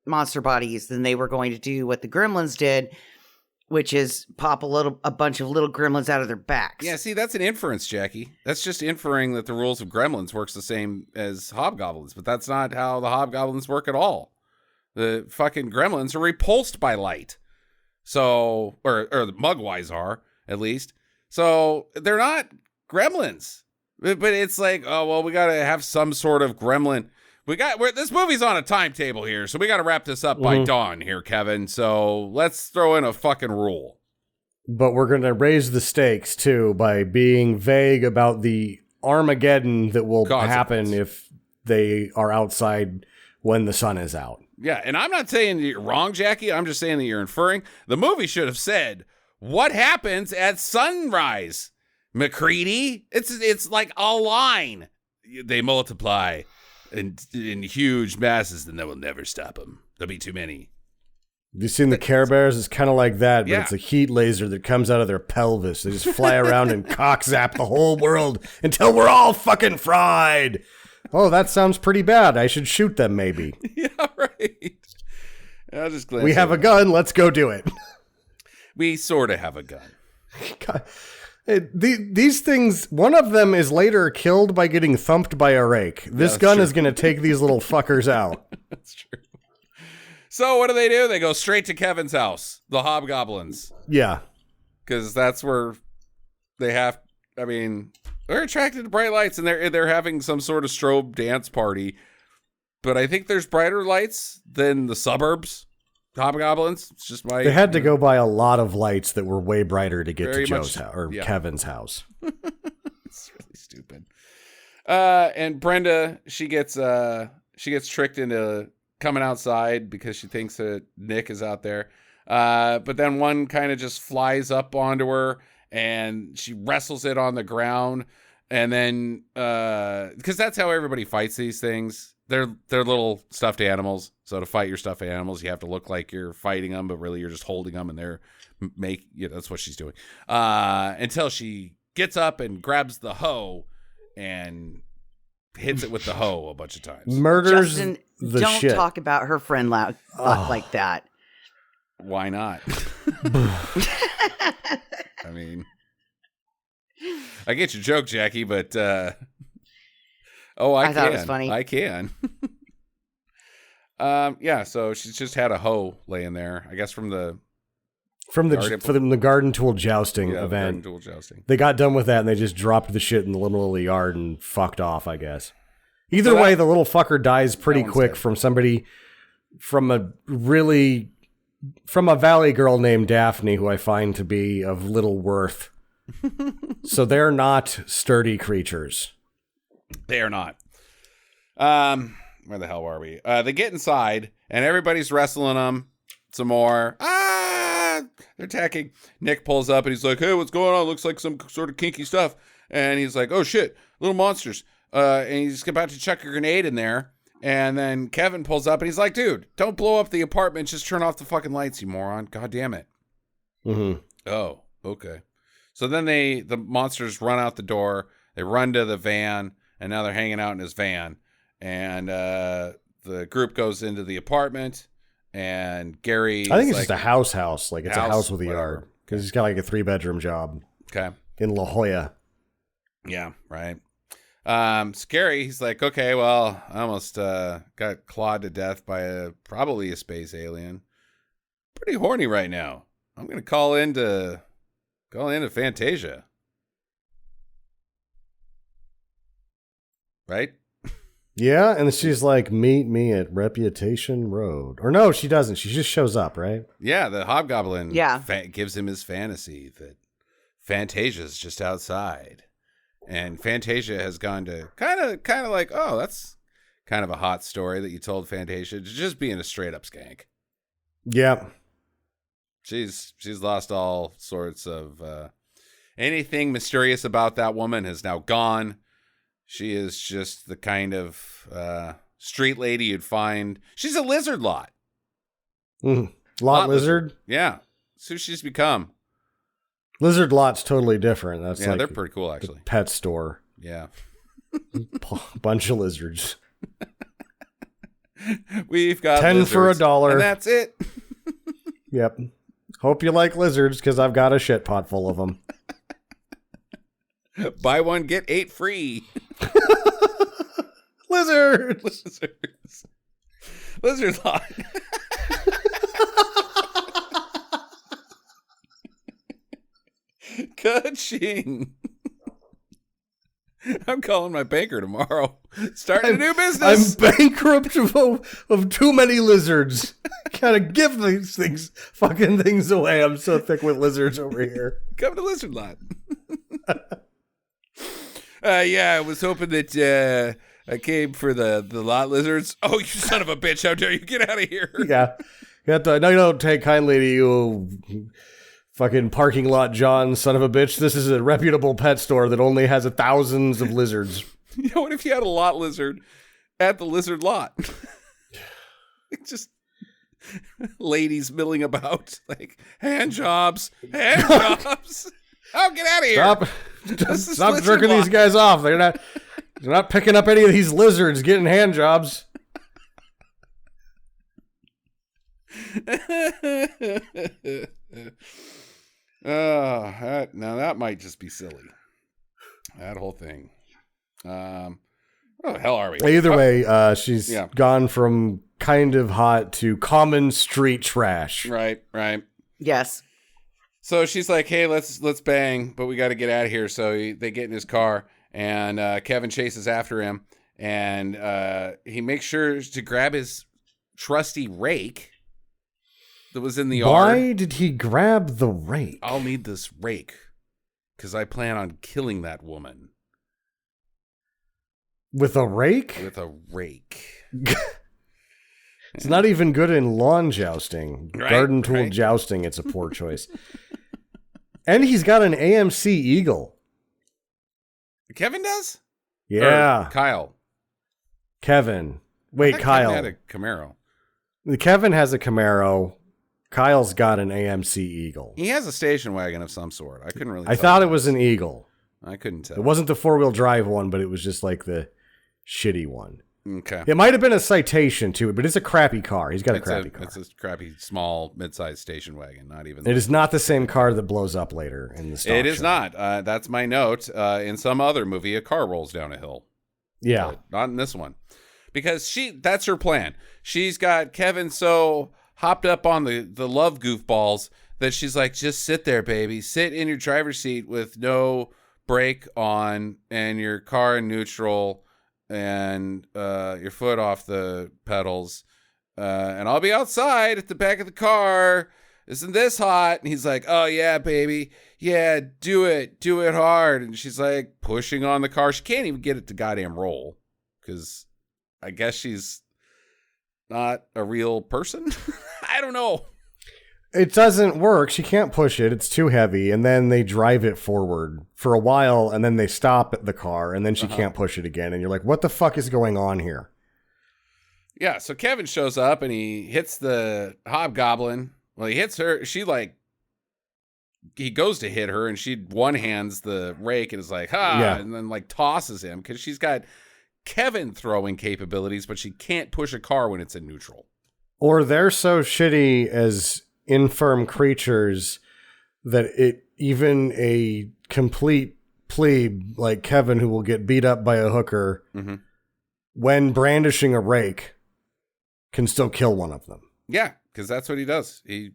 monster bodies, then they were going to do what the gremlins did, which is pop a bunch of little gremlins out of their backs. Yeah, see, that's an inference, Jackie. That's just inferring that the rules of gremlins works the same as hobgoblins, but that's not how the hobgoblins work at all. The fucking gremlins are repulsed by light. So, or the mugwais are, at least. So, they're not gremlins. But it's like, oh, well, we got to have some sort of gremlin. This movie's on a timetable here, so we got to wrap this up by dawn here, Kevin. So, let's throw in a fucking rule. But we're going to raise the stakes, too, by being vague about the Armageddon that will happen if they are outside when the sun is out. Yeah, and I'm not saying that you're wrong, Jackie. I'm just saying that you're inferring. The movie should have said, what happens at sunrise, MacCready? It's like a line. They multiply in huge masses, and they will never stop them. There'll be too many. Have you seen the Care Bears? It's kind of like that, but Yeah. it's a heat laser that comes out of their pelvis. They just fly around and cock zap the whole world until we're all fucking fried. Oh, that sounds pretty bad. I should shoot them, maybe. Yeah, right. I'll just glance We have a gun. Let's go do it. We sort of have a gun. God. These things, one of them is later killed by getting thumped by a rake. This gun is going to take these little fuckers out. That's true. So what do? They go straight to Kevin's house, the Hobgoblins. Yeah. Because that's where they have, I mean, they're attracted to bright lights, and they're having some sort of strobe dance party. But I think there's brighter lights than the suburbs. Hobgoblins. It's just my. They had to go by a lot of lights that were way brighter to get Very to Joe's much, house or Kevin's house. It's really stupid. And Brenda, she gets tricked into coming outside because she thinks that Nick is out there. But then one kind of just flies up onto her and she wrestles it on the ground. And then, because that's how everybody fights these things. They're little stuffed animals. So to fight your stuffed animals, you have to look like you're fighting them, but really you're just holding them, and that's what she's doing. Until she gets up and grabs the hoe and hits it with the hoe a bunch of times. Murders Justin, the don't shit. talk about her friend like that. Why not? I mean, I get your joke, Jackie, but I thought it was funny. I can. Yeah, so she's just had a hoe laying there, I guess from the garden tool jousting event. Garden tool jousting. They got done with that and they just dropped the shit in the middle of the yard and fucked off, I guess. Either way, the little fucker dies pretty quick dead. from somebody from a valley girl named Daphne, who I find to be of little worth. So they're not sturdy creatures. They are not. Where the hell are we? They get inside and everybody's wrestling them some more. They're attacking. Nick pulls up and he's like, "Hey, what's going on? Looks like some sort of kinky stuff." And he's like, "Oh shit, little monsters." And he's about to chuck a grenade in there. And then Kevin pulls up and he's like, "Dude, don't blow up the apartment. Just turn off the fucking lights, you moron. God damn it." Mm-hmm. Oh, okay. So then the monsters run out the door. They run to the van, and now they're hanging out in his van. And the group goes into the apartment, and Gary. I think it's just a house. Like it's a house with a whatever. yard. Because he's got like a 3-bedroom job. Okay. In La Jolla. Yeah, right. Scary. He's like, okay, well, I almost got clawed to death by probably a space alien. Pretty horny right now. I'm gonna call into Fantasia. Right? Yeah, and she's like, "Meet me at Reputation Road." Or no, she doesn't. She just shows up, right? Yeah, the Hobgoblin gives him his fantasy that Fantasia's just outside. And Fantasia has gone to kind of like, oh, that's kind of a hot story that you told Fantasia, just being a straight up skank. Yeah. She's lost all sorts of anything mysterious about that woman has now gone. She is just the kind of street lady you'd find. She's a lizard lot. Lot lizard? Yeah. That's who she's become. Lizard lot's totally different. That's yeah, like they're pretty cool, actually. Pet store. Yeah. Bunch of lizards. We've got 10 lizards, for $1. and that's it. Yep. Hope you like lizards, because I've got a shit pot full of them. Buy one, get 8 free. Lizards. Lizard lot. Ka-ching. I'm calling my banker tomorrow. Starting a new business. I'm bankrupt of too many lizards. Gotta give these fucking things away. I'm so thick with lizards over here. Come to Lizard Lot. Yeah, I was hoping that I came for the lot lizards. Oh, you son of a bitch. How dare you get out of here. Yeah. I don't take kindly to you, fucking parking lot John, son of a bitch. This is a reputable pet store that only has thousands of lizards. You know, what if you had a lot lizard at the lizard lot? Just ladies milling about, like, hand jobs. Oh, get out of here! Stop jerking these guys off. They're not picking up any of these lizards getting hand jobs. Now that might just be silly. That whole thing. Where the hell are we? Either way, she's gone from kind of hot to common street trash. Right. Yes. So she's like, hey, let's bang, but we got to get out of here. So they get in his car, and Kevin chases after him, and he makes sure to grab his trusty rake that was in the yard. Why did he grab the rake? I'll need this rake because I plan on killing that woman. With a rake? With a rake. It's not even good in lawn jousting. Right, Garden tool right. jousting, it's a poor choice. And he's got an AMC Eagle. Kevin does? Yeah. Or Kyle. Kevin. Wait, I thought Kyle. Kevin had a Camaro. Kevin has a Camaro. Kyle's got an AMC Eagle. He has a station wagon of some sort. I couldn't really I tell. thought it was an Eagle. I couldn't tell. It wasn't the four-wheel drive one, but it was just like the shitty one. Okay. It might have been a Citation to it, but it's a crappy car. He's got a crappy car. It's a crappy, small, mid-sized station wagon. Not even. It is not the same car that blows up later in the stock It is show. not. That's my note. In some other movie, a car rolls down a hill. Yeah. But not in this one. Because that's her plan. She's got Kevin so hopped up on the love goofballs that she's like, just sit there, baby. Sit in your driver's seat with no brake on and your car in neutral and your foot off the pedals. And I'll be outside at the back of the car. Isn't this hot? And he's like, oh, yeah, baby. Yeah, do it. Do it hard. And she's like pushing on the car. She can't even get it to goddamn roll because I guess she's not a real person. I don't know. It doesn't work. She can't push it. It's too heavy. And then they drive it forward for a while, and then they stop at the car, and then she can't push it again. And you're like, what the fuck is going on here? Yeah, so Kevin shows up, and he hits the hobgoblin. Well, he hits her. He goes to hit her, and she one-hands the rake and is like, and then like tosses him because she's got Kevin throwing capabilities, but she can't push a car when it's in neutral. Or they're so shitty as infirm creatures that even a complete plebe like Kevin, who will get beat up by a hooker when brandishing a rake, can still kill one of them. Yeah, because that's what he does. He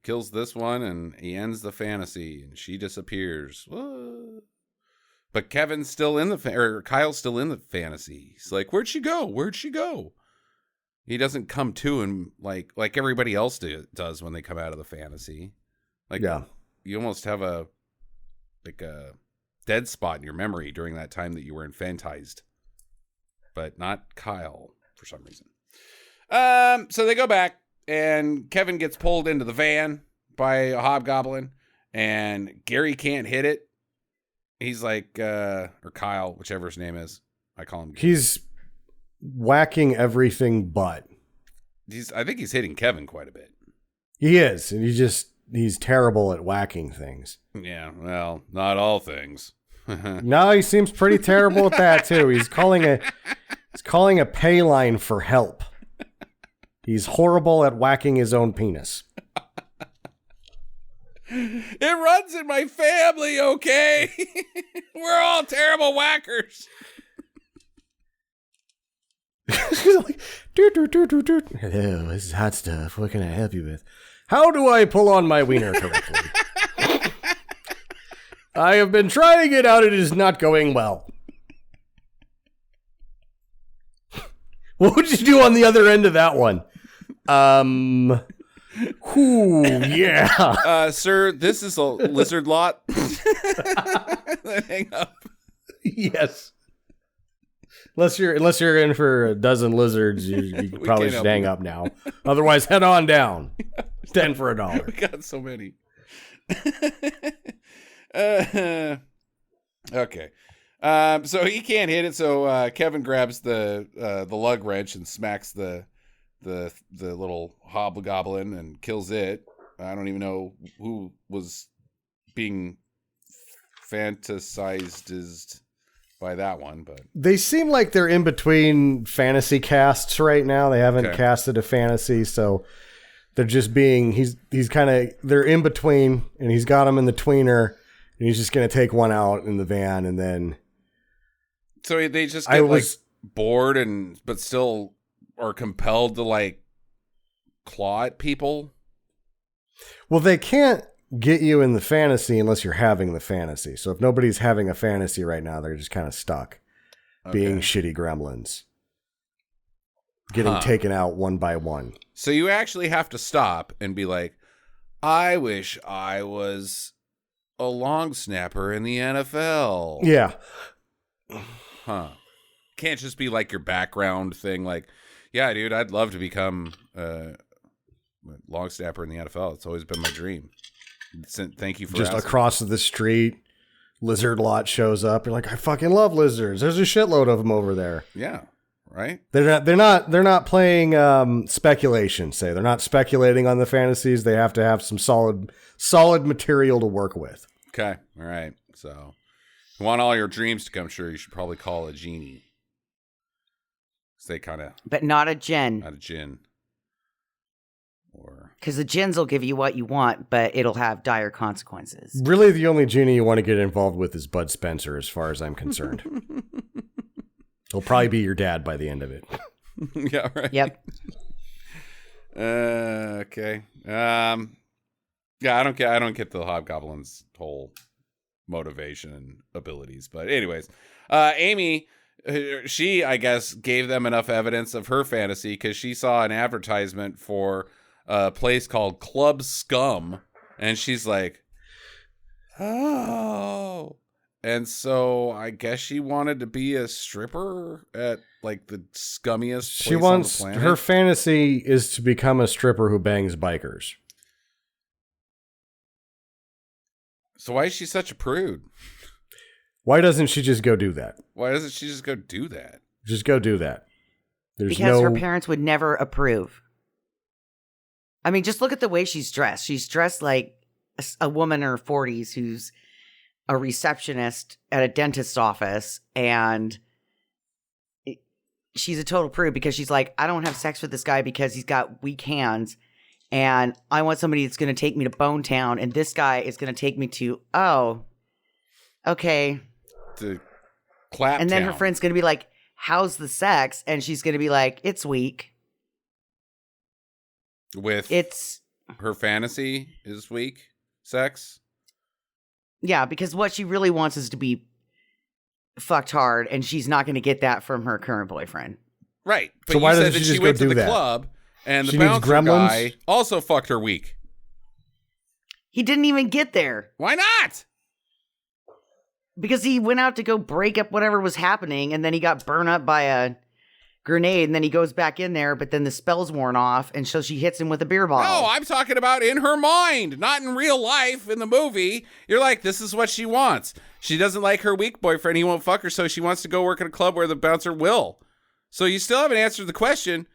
kills this one and he ends the fantasy and she disappears. What? But Kevin's still in Kyle's still in the fantasy. He's like, where'd she go? Where'd she go? He doesn't come to him like everybody else does when they come out of the fantasy. You almost have a dead spot in your memory during that time that you were infantized. But not Kyle for some reason. So they go back and Kevin gets pulled into the van by a hobgoblin and Gary can't hit it. He's like, or Kyle, whichever his name is. I call him Gary. He's whacking everything but. I think he's hitting Kevin quite a bit. He is, and he's terrible at whacking things. Yeah, well, not all things. No, he seems pretty terrible at that too. He's calling a pay line for help. He's horrible at whacking his own penis. It runs in my family, okay? We're all terrible whackers. Like, hello, this is hot stuff. What can I help you with? How do I pull on my wiener correctly? I have been trying it out. It is not going well. What would you do on the other end of that one? Yeah. Sir, this is a lizard lot. Hang up. Yes. Unless you're in for a dozen lizards, you probably should hang up now. Otherwise, head on down. 10 for $1. We got so many. Okay. So he can't hit it. So Kevin grabs the lug wrench and smacks the the little hobgoblin and kills it. I don't even know who was being fantasized by that one, but they seem like they're in between fantasy casts right now. They haven't casted a fantasy, so they're just being they're in between, and he's got him in the tweener, and he's just gonna take one out in the van, and then so they just get bored but still are compelled to claw at people. Well, they can't get you in the fantasy unless you're having the fantasy. So if nobody's having a fantasy right now, they're just kind of stuck being shitty gremlins, getting taken out one by one. So you actually have to stop and be like, I wish I was a long snapper in the NFL. Yeah. Huh. Can't just be like your background thing. Like, yeah, dude, I'd love to become a long snapper in the NFL. It's always been my dream. Thank you for just asking. Across the street, lizard lot shows up. You're like, I fucking love lizards. There's a shitload of them over there. Yeah, right. They're not playing speculation. They're not speculating on the fantasies. They have to have some solid material to work with. Okay, all right. So, if you want all your dreams to come true, you should probably call a genie. They but not a djinn. Not a djinn. Because the djinns will give you what you want, but it'll have dire consequences. Really, the only genie you want to get involved with is Bud Spencer, as far as I'm concerned. He'll probably be your dad by the end of it. Yeah, right. Yep. Okay. Yeah, I don't get the Hobgoblin's whole motivation and abilities, but anyways, Amy, she, I guess, gave them enough evidence of her fantasy because she saw an advertisement for a place called Club Scum, and she's like, oh. And so I guess she wanted to be a stripper at the scummiest place on the planet. Her fantasy is to become a stripper who bangs bikers. So why is she such a prude? Why doesn't she just go do that? Why doesn't she just go do that? Just go do that. Because her parents would never approve. I mean, just look at the way she's dressed. She's dressed like a woman in her 40s who's a receptionist at a dentist's office, and she's a total prude because she's like, I don't have sex with this guy because he's got weak hands, and I want somebody that's going to take me to Bone Town, and this guy is going to take me to, okay. To Clap And then Town. her friend's going to be like, how's the sex? And she's going to be like, it's weak. Her fantasy is weak sex. Yeah, because what she really wants is to be fucked hard, and she's not going to get that from her current boyfriend. Right. But so you why said doesn't that she she just went go to do the that? club, and she the needs bouncer gremlins? guy also fucked her weak. He didn't even get there. Why not? Because he went out to go break up whatever was happening, and then he got burned up by a grenade, and then he goes back in there, but then the spell's worn off, and so she hits him with a beer bottle. No, I'm talking about in her mind, not in real life. In the movie, you're like, this is what she wants. She doesn't like her weak boyfriend. He won't fuck her, so she wants to go work at a club where the bouncer will. So you still haven't answered the question.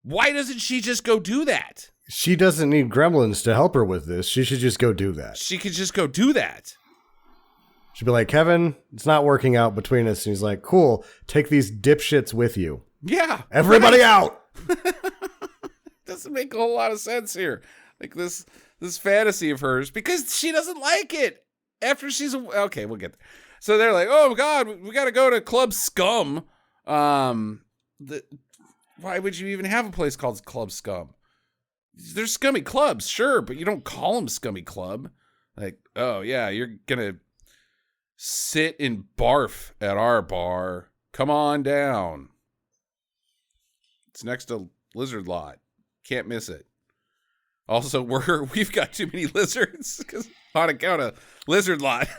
Why doesn't she just go do that? She doesn't need gremlins to help her with this. She should just go do that. She could just go do that. She'd be like, Kevin, it's not working out between us. And he's like, cool, take these dipshits with you. Yeah. Everybody out. Doesn't make a whole lot of sense here. Like this fantasy of hers, because she doesn't like it after she's okay, we'll get there. So they're like, oh God, we got to go to Club Scum. Why would you even have a place called Club Scum? There's scummy clubs, sure, but you don't call them Scummy Club. Like, oh yeah, you're gonna sit and barf at our bar. Come on down. It's next to Lizard Lot. Can't miss it. Also, we've got too many lizards because on account of Lizard Lot.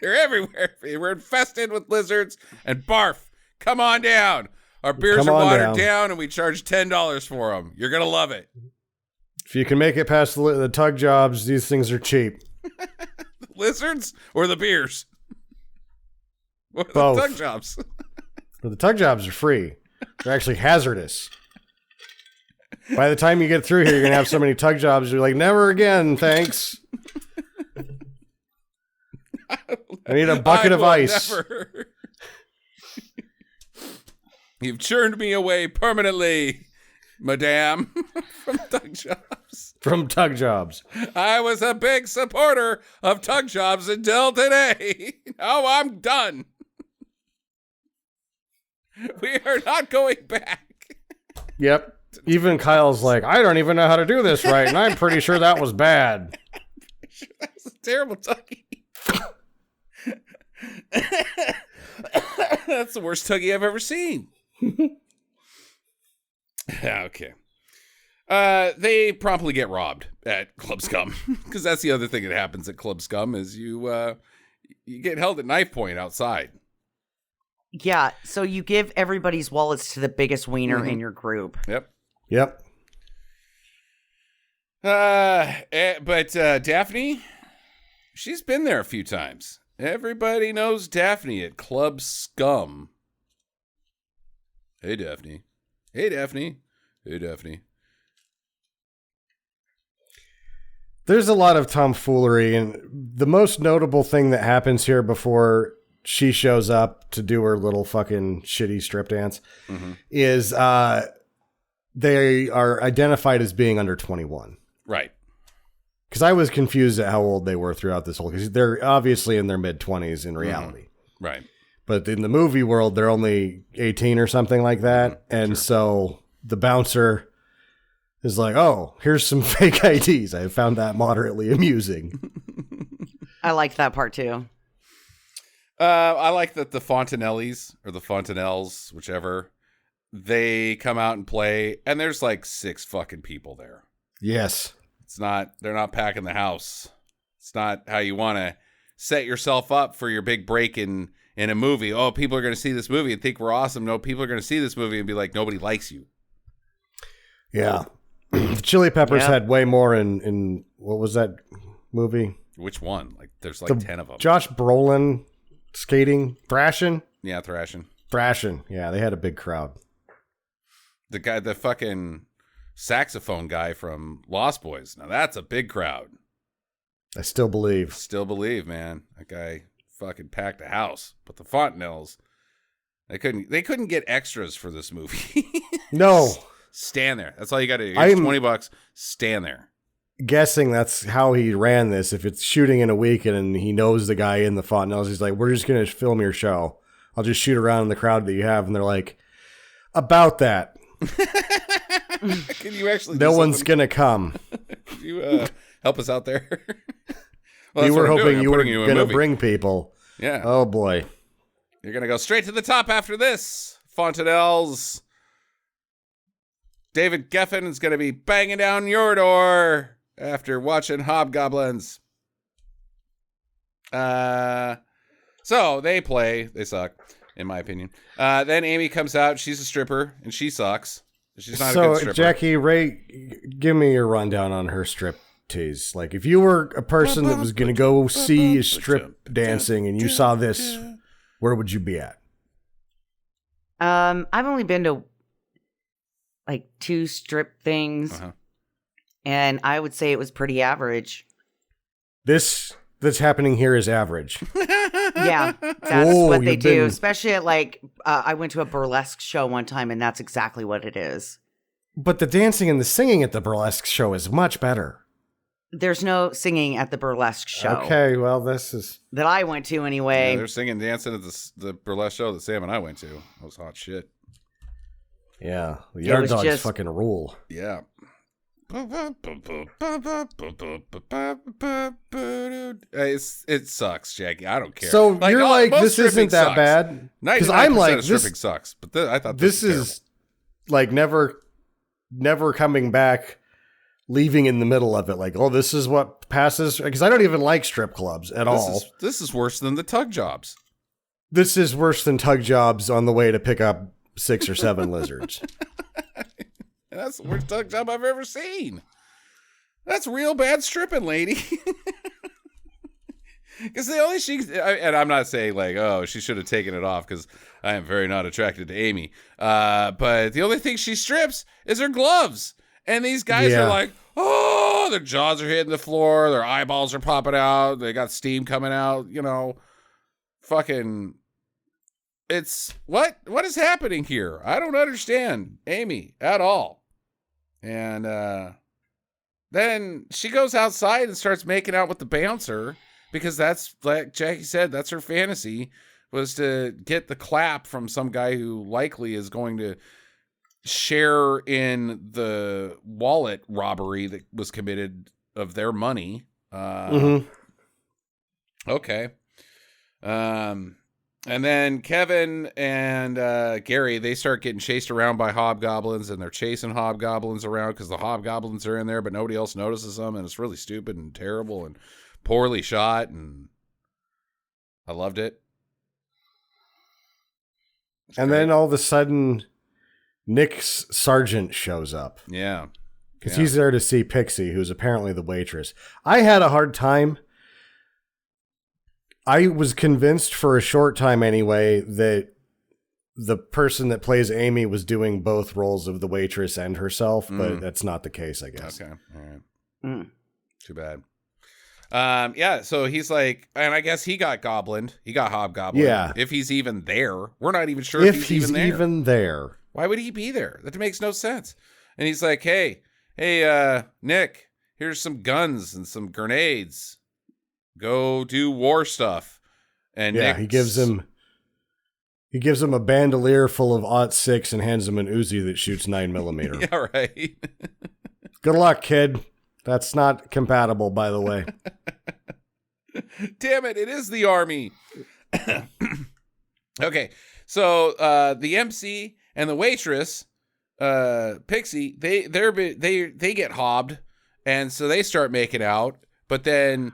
They're everywhere. We're infested with lizards and barf. Come on down. Our beers are watered down and we charge $10 for them. You're going to love it. If you can make it past the tug jobs, these things are cheap. Lizards or the beers? Or the Both. tug jobs? But the tug jobs are free. They're actually hazardous. By the time you get through here, you're going to have so many tug jobs. You're like, never again, thanks. I need a bucket of ice. Never. You've churned me away permanently, madame, from tug jobs. From tug jobs. I was a big supporter of tug jobs until today. Now I'm done. We are not going back. Yep. Even Kyle's like, I don't even know how to do this right, and I'm pretty sure that was bad. That was a terrible tuggy. That's the worst tuggy I've ever seen. Okay. They promptly get robbed at Club Scum, because that's the other thing that happens at Club Scum is you get held at knife point outside. Yeah, so you give everybody's wallets to the biggest wiener in your group. Yep. But Daphne, she's been there a few times. Everybody knows Daphne at Club Scum. Hey, Daphne. Hey, Daphne. Hey, Daphne. There's a lot of tomfoolery, and the most notable thing that happens here before she shows up to do her little fucking shitty strip dance is they are identified as being under 21. Right. Because I was confused at how old they were throughout this whole, because they're obviously in their mid-20s in reality. Right. But in the movie world, they're only 18 or something like that. And so the bouncer is like, oh, here's some fake IDs. I found that moderately amusing. I liked that part too. I like that the Fontanellis or the Fontanelles, whichever, they come out and play, and there's like 6 fucking people there. Yes. They're not packing the house. It's not how you want to set yourself up for your big break in a movie. Oh, people are going to see this movie and think we're awesome. No, people are going to see this movie and be like, nobody likes you. Yeah. Chili Peppers had way more in what was that movie? Which one? Like, there's like 10 of them. Josh Brolin skating, thrashing. Yeah, thrashing. Yeah, they had a big crowd. The fucking saxophone guy from Lost Boys. Now that's a big crowd. I still believe. Still believe, man. That guy fucking packed a house. But the Fontanelles, they couldn't get extras for this movie. No. Stand there. That's all you got to do. Here's $20. Stand there. Guessing that's how he ran this. If it's shooting in a weekend and he knows the guy in the Fontanelles, he's like, we're just going to film your show. I'll just shoot around in the crowd that you have. And they're like, about that. Can you actually? No one's going to come. Can you help us out there? Well, we were hoping you were going to movie. Bring people. Yeah. Oh, boy. You're going to go straight to the top after this. Fontanelles. David Geffen is going to be banging down your door after watching Hobgoblins. So they play. They suck, in my opinion. Then Amy comes out. She's a stripper, and she sucks. She's not a good stripper. Jackie, Ray, give me your rundown on her strip tease. Like, if you were a person that was going to go see strip dancing and you saw this, where would you be at? I've only been to like 2 strip things, and I would say it was pretty average. This that's happening here is average. Yeah, that's what they do. Especially at like, I went to a burlesque show one time, and that's exactly what it is. But the dancing and the singing at the burlesque show is much better. There's no singing at the burlesque show. Okay, well, this is... that I went to anyway. Yeah, they're singing and dancing at the burlesque show that Sam and I went to. That was hot shit. Yeah, the yard dogs fucking rule. Yeah. It sucks, Jackie. I don't care. So you're like, this isn't that sucks. bad? Because I'm like, stripping sucks. But I thought this is like never coming back, leaving in the middle of it. Like, oh, this is what passes. Because I don't even like strip clubs at all. This is worse than the tug jobs. This is worse than tug jobs on the way to pick up 6 or 7 lizards. That's the worst tug job I've ever seen. That's real bad stripping, lady. Because the only and I'm not saying like, oh, she should have taken it off, because I am very not attracted to Amy. But the only thing she strips is her gloves. And these guys are like, oh, their jaws are hitting the floor. Their eyeballs are popping out. They got steam coming out, you know. Fucking, it's, what is happening here? I don't understand Amy at all. And then she goes outside and starts making out with the bouncer because that's, like Jackie said, that's her fantasy, was to get the clap from some guy who likely is going to share in the wallet robbery that was committed of their money. Okay. And then Kevin and Gary, they start getting chased around by hobgoblins, and they're chasing hobgoblins around because the hobgoblins are in there, but nobody else notices them, and it's really stupid and terrible and poorly shot, and I loved it. And then all of a sudden, Nick's sergeant shows up. Yeah. Because he's there to see Pixie, who's apparently the waitress. I had a hard time. I was convinced for a short time anyway that the person that plays Amy was doing both roles of the waitress and herself, but that's not the case, I guess. Okay. All right. Too bad. Yeah, so he's like, and I guess he got goblined. He got hobgoblin. Yeah. If he's even there. We're not even sure if he's even there. Why would he be there? That makes no sense. And he's like, hey, Nick, here's some guns and some grenades. Go do war stuff. And yeah, he gives him a bandolier full of .6 and hands him an Uzi that shoots 9mm. Yeah, right. Good luck, kid. That's not compatible, by the way. Damn it is the army. Okay, so the MC and the waitress, Pixie, they get hobbed, and so they start making out, but then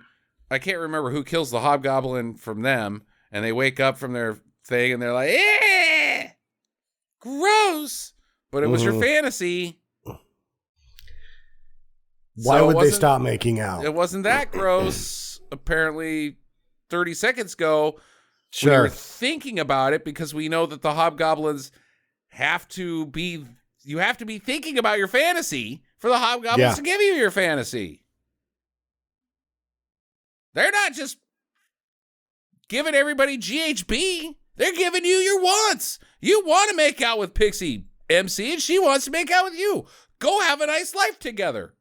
I can't remember who kills the hobgoblin from them, and they wake up from their thing, and they're like, eh, gross, but it was your fantasy. Why would they stop making out? It wasn't that gross, apparently 30 seconds ago. Sure. We were thinking about it because we know that the hobgoblins you have to be thinking about your fantasy for the hobgoblins to give you your fantasy. They're not just giving everybody GHB. They're giving you your wants. You want to make out with Pixie MC, and she wants to make out with you. Go have a nice life together.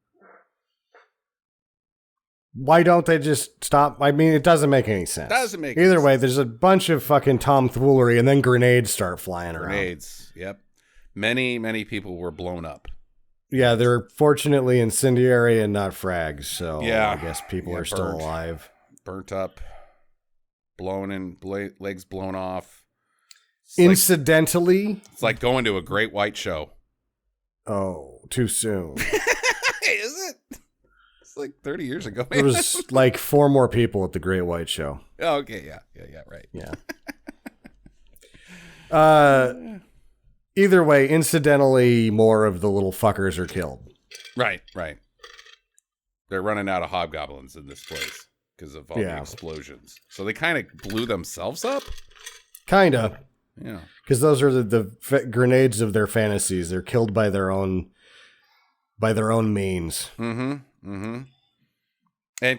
Why don't they just stop? I mean, it doesn't make any sense. Either way, there's a bunch of fucking tomfoolery, and then grenades start flying around. Grenades, yep. Many, many people were blown up. Yeah, they're fortunately incendiary and not frags, so yeah, I guess people are still alive. Burnt up, blown in, legs blown off. Incidentally, it's like going to a great white show. Oh, too soon. Is it? It's like 30 years ago. There was like 4 more people at the Great White Show. Oh, okay, yeah, right. Yeah. Either way, incidentally, more of the little fuckers are killed. Right. They're running out of hobgoblins in this place because of all the explosions. So they kind of blew themselves up? Kinda. Yeah. Because those are the grenades of their fantasies. They're killed by their own means. And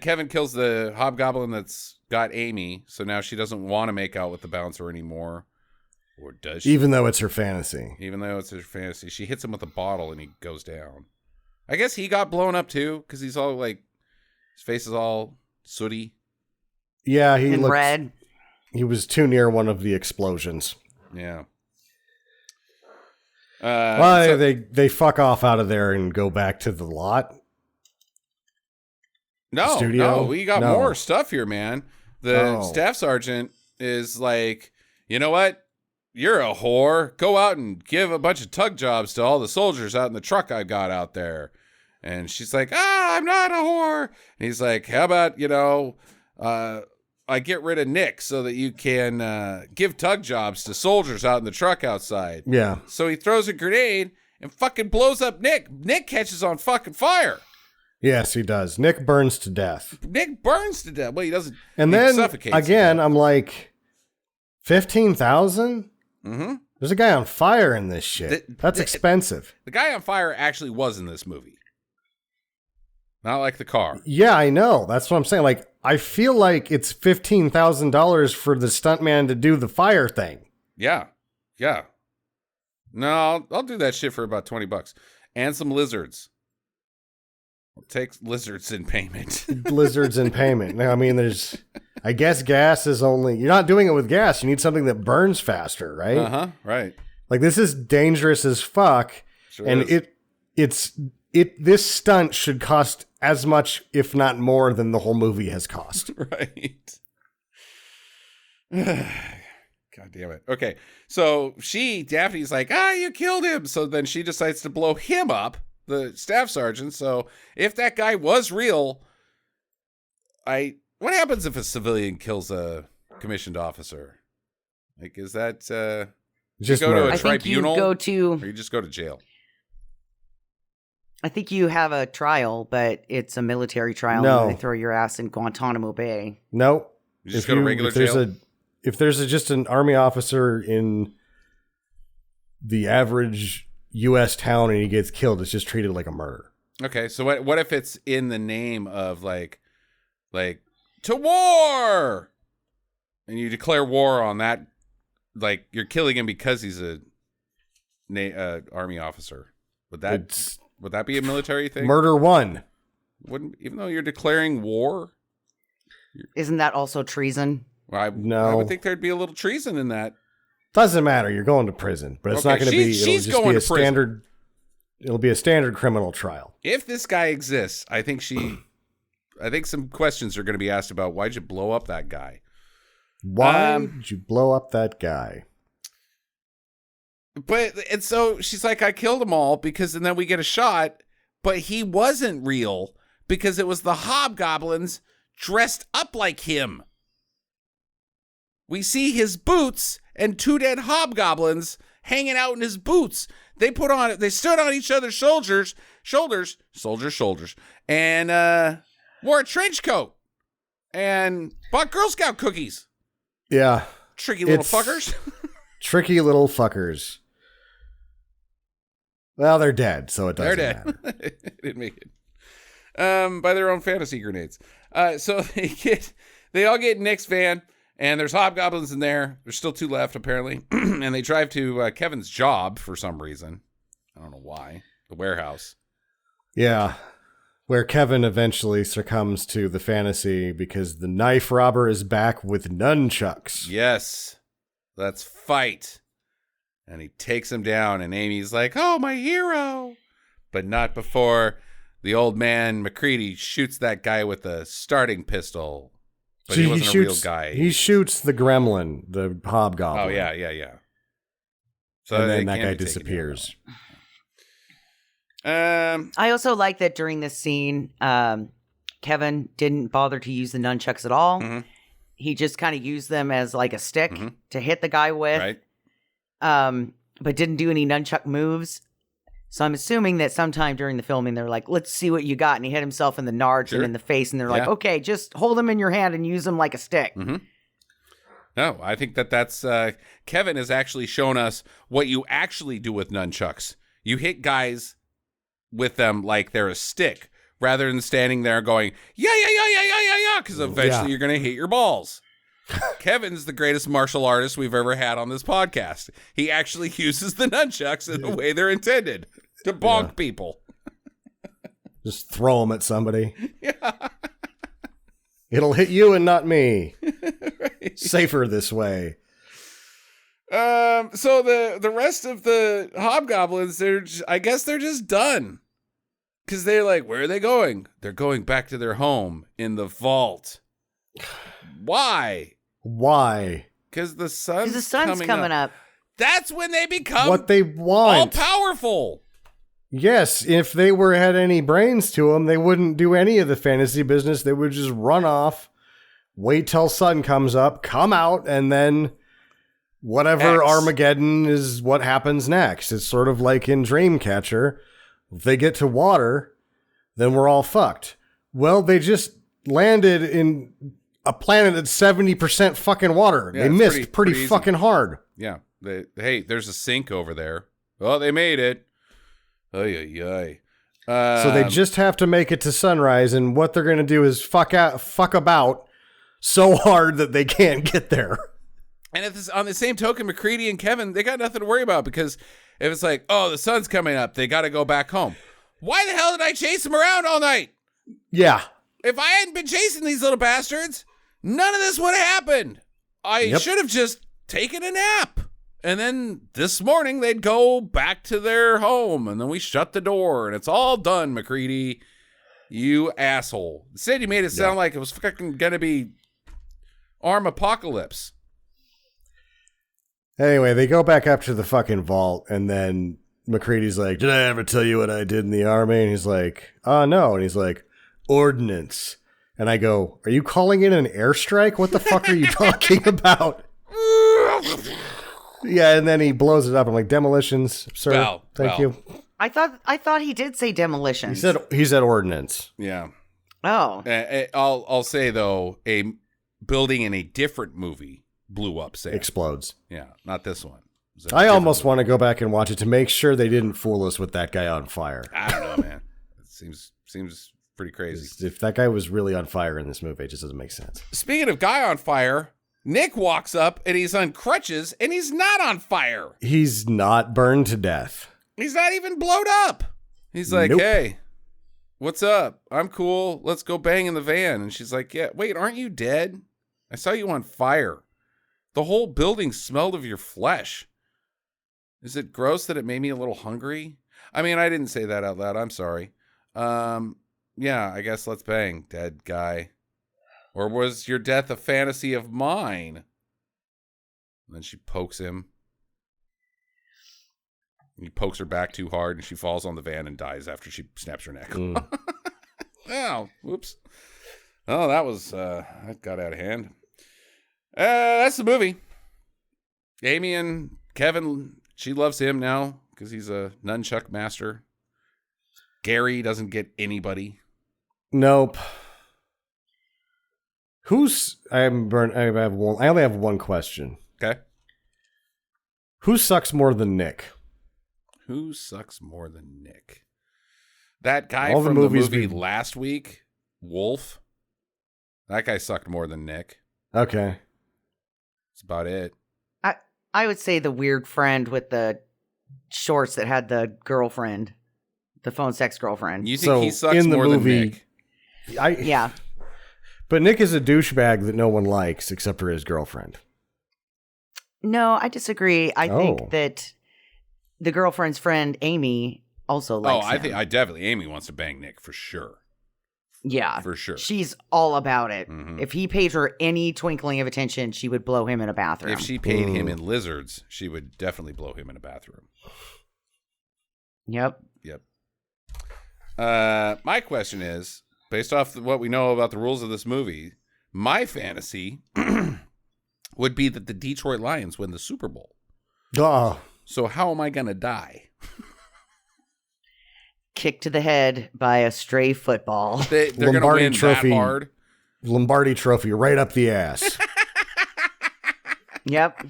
Kevin kills the hobgoblin that's got Amy, so now she doesn't want to make out with the bouncer anymore. Or does she? Even though it's her fantasy. She hits him with a bottle and he goes down. I guess he got blown up too, because he's all like, his face is all sooty. Yeah, he looked red. He was too near one of the explosions. Yeah. They fuck off out of there and go back to the lot. No, we got more stuff here, man. The staff sergeant is like, you know what? You're a whore. Go out and give a bunch of tug jobs to all the soldiers out in the truck I got out there. And she's like, I'm not a whore. And he's like, how about, I get rid of Nick so that you can give tug jobs to soldiers out in the truck outside. Yeah. So he throws a grenade and fucking blows up Nick. Nick catches on fucking fire. Yes, he does. Nick burns to death. Well, he doesn't. And then, again, I'm like, 15,000? There's a guy on fire in this shit. That's expensive. The guy on fire actually was in this movie. Not like the car. Yeah, I know. That's what I'm saying. Like, I feel like it's $15,000 for the stuntman to do the fire thing. Yeah. Yeah. No, I'll do that shit for about $20. And some lizards. I'll take lizards in payment. Lizards in payment. I mean, I guess gas is only, you're not doing it with gas. You need something that burns faster, right? Uh-huh, right. Like, this is dangerous as fuck. Sure and is. This stunt should cost as much, if not more, than the whole movie has cost. Right. God damn it. Okay. So Daphne's like, you killed him. So then she decides to blow him up, the staff sergeant. So if that guy was real, what happens if a civilian kills a commissioned officer? Like, is that, just you go to a I think tribunal? you Or you just go to jail? I think you have a trial, but it's a military trial. No. And they throw your ass in Guantanamo Bay. Nope. You just go to regular jail? If there's just an army officer in the average U.S. town and he gets killed, it's just treated like a murder. Okay, so what if it's in the name of like to war, and you declare war on that, like you're killing him because he's a army officer? Would that be a military thing? Murder one. Wouldn't, even though you're declaring war? Isn't that also treason? Well, No. I would think there'd be a little treason in that. Doesn't matter. You're going to prison, but it's not going to be. She's going to prison. Standard. It'll be a standard criminal trial. If this guy exists, I think some questions are going to be asked about why'd you blow up that guy? Why did you blow up that guy? And so she's like, I killed them all and then we get a shot, but he wasn't real because it was the hobgoblins dressed up like him. We see his boots and 2 dead hobgoblins hanging out in his boots. They stood on each other's shoulders, and wore a trench coat and bought Girl Scout cookies. Yeah. Tricky little fuckers. Tricky little fuckers. Well, they're dead, so it doesn't matter. Didn't make it. By their own fantasy grenades. So they all get in Nick's van, and there's hobgoblins in there. There's still 2 left, apparently. And they drive to Kevin's job for some reason. I don't know why. The warehouse. Yeah. Where Kevin eventually succumbs to the fantasy because the knife robber is back with nunchucks. Yes. Let's fight. And he takes him down, and Amy's like, oh, my hero. But not before the old man, MacCready, shoots that guy with a starting pistol. But he wasn't a real guy. He shoots the gremlin, the hobgoblin. Oh, yeah. So and then that guy disappears. I also like that during this scene, Kevin didn't bother to use the nunchucks at all. Mm-hmm. He just kind of used them as like a stick to hit the guy with. Right. But didn't do any nunchuck moves. So I'm assuming that sometime during the filming, they're like, let's see what you got. And he hit himself in the nards and in the face. And they're like, okay, just hold them in your hand and use them like a stick. Mm-hmm. No, I think that's Kevin has actually shown us what you actually do with nunchucks. You hit guys with them like they're a stick rather than standing there going, yeah, because eventually you're going to hit your balls. Kevin's the greatest martial artist we've ever had on this podcast. He actually uses the nunchucks in the way they're intended to bonk people. Just throw them at somebody. Yeah. It'll hit you and not me. Right. Safer this way. So the rest of the hobgoblins, I guess they're just done. Because they're like, where are they going? They're going back to their home in the vault. Why? Because the sun's coming up. That's when they become what they want. All powerful. Yes, if they had any brains to them, they wouldn't do any of the fantasy business. They would just run off, wait till sun comes up, come out, and then whatever Armageddon is what happens next. It's sort of like in Dreamcatcher. If they get to water, then we're all fucked. Well, they just landed in a planet that's 70% fucking water. Yeah, they missed pretty fucking hard. Yeah. Hey, there's a sink over there. Oh, they made it. Ay, ay, ay. So they just have to make it to sunrise, and what they're going to do is fuck about so hard that they can't get there. And on the same token, MacCready and Kevin, they got nothing to worry about, because if it's like, oh, the sun's coming up, they got to go back home. Why the hell did I chase them around all night? Yeah. If I hadn't been chasing these little bastards, none of this would have happened. I should have just taken a nap. And then this morning, they'd go back to their home, and then we shut the door, and it's all done, MacCready. You asshole. Instead, you made it sound like it was fucking going to be arm apocalypse. Anyway, they go back up to the fucking vault, and then MacCready's like, did I ever tell you what I did in the army? And he's like, no. And he's like, ordnance. And I go, are you calling it an airstrike? What the fuck are you talking about? Yeah, and then he blows it up. I'm like, demolitions, sir. Thank you. I thought he did say demolitions. He said ordnance. Yeah. Oh. I'll say, though, a building in a different movie blew up, Sam. Explodes. Yeah, not this one. I almost want to go back and watch it to make sure they didn't fool us with that guy on fire. I don't know, man. It seems pretty crazy. If that guy was really on fire in this movie, it just doesn't make sense. Speaking of guy on fire, Nick walks up and he's on crutches and he's not on fire. He's not burned to death. He's not even blowed up. He's like, Hey, what's up? I'm cool. Let's go bang in the van. And she's like, yeah, wait, aren't you dead? I saw you on fire. The whole building smelled of your flesh. Is it gross that it made me a little hungry? I mean, I didn't say that out loud. I'm sorry. Yeah, I guess let's bang, dead guy. Or was your death a fantasy of mine? And then she pokes him. He pokes her back too hard, and she falls on the van and dies after she snaps her neck. Oh, whoops. Oh, that got out of hand. That's the movie. Amy and Kevin, she loves him now because he's a nunchuck master. Gary doesn't get anybody. Nope. I only have one question. Okay. Who sucks more than Nick? Who sucks more than Nick? That guy from the movie last week, Wolf. That guy sucked more than Nick. Okay. That's about it. I would say the weird friend with the shorts that had the girlfriend, the phone sex girlfriend. You think he sucks more than Nick? Yeah. But Nick is a douchebag that no one likes except for his girlfriend. No, I disagree. I think that the girlfriend's friend, Amy, also likes him. I definitely, Amy wants to bang Nick for sure. Yeah. For sure. She's all about it. Mm-hmm. If he paid her any twinkling of attention, she would blow him in a bathroom. If she paid him in lizards, she would definitely blow him in a bathroom. Yep. My question is, based off what we know about the rules of this movie, my fantasy would be that the Detroit Lions win the Super Bowl. Oh. So how am I going to die? Kicked to the head by a stray football. They're going to win that hard. Lombardi trophy right up the ass. Yep.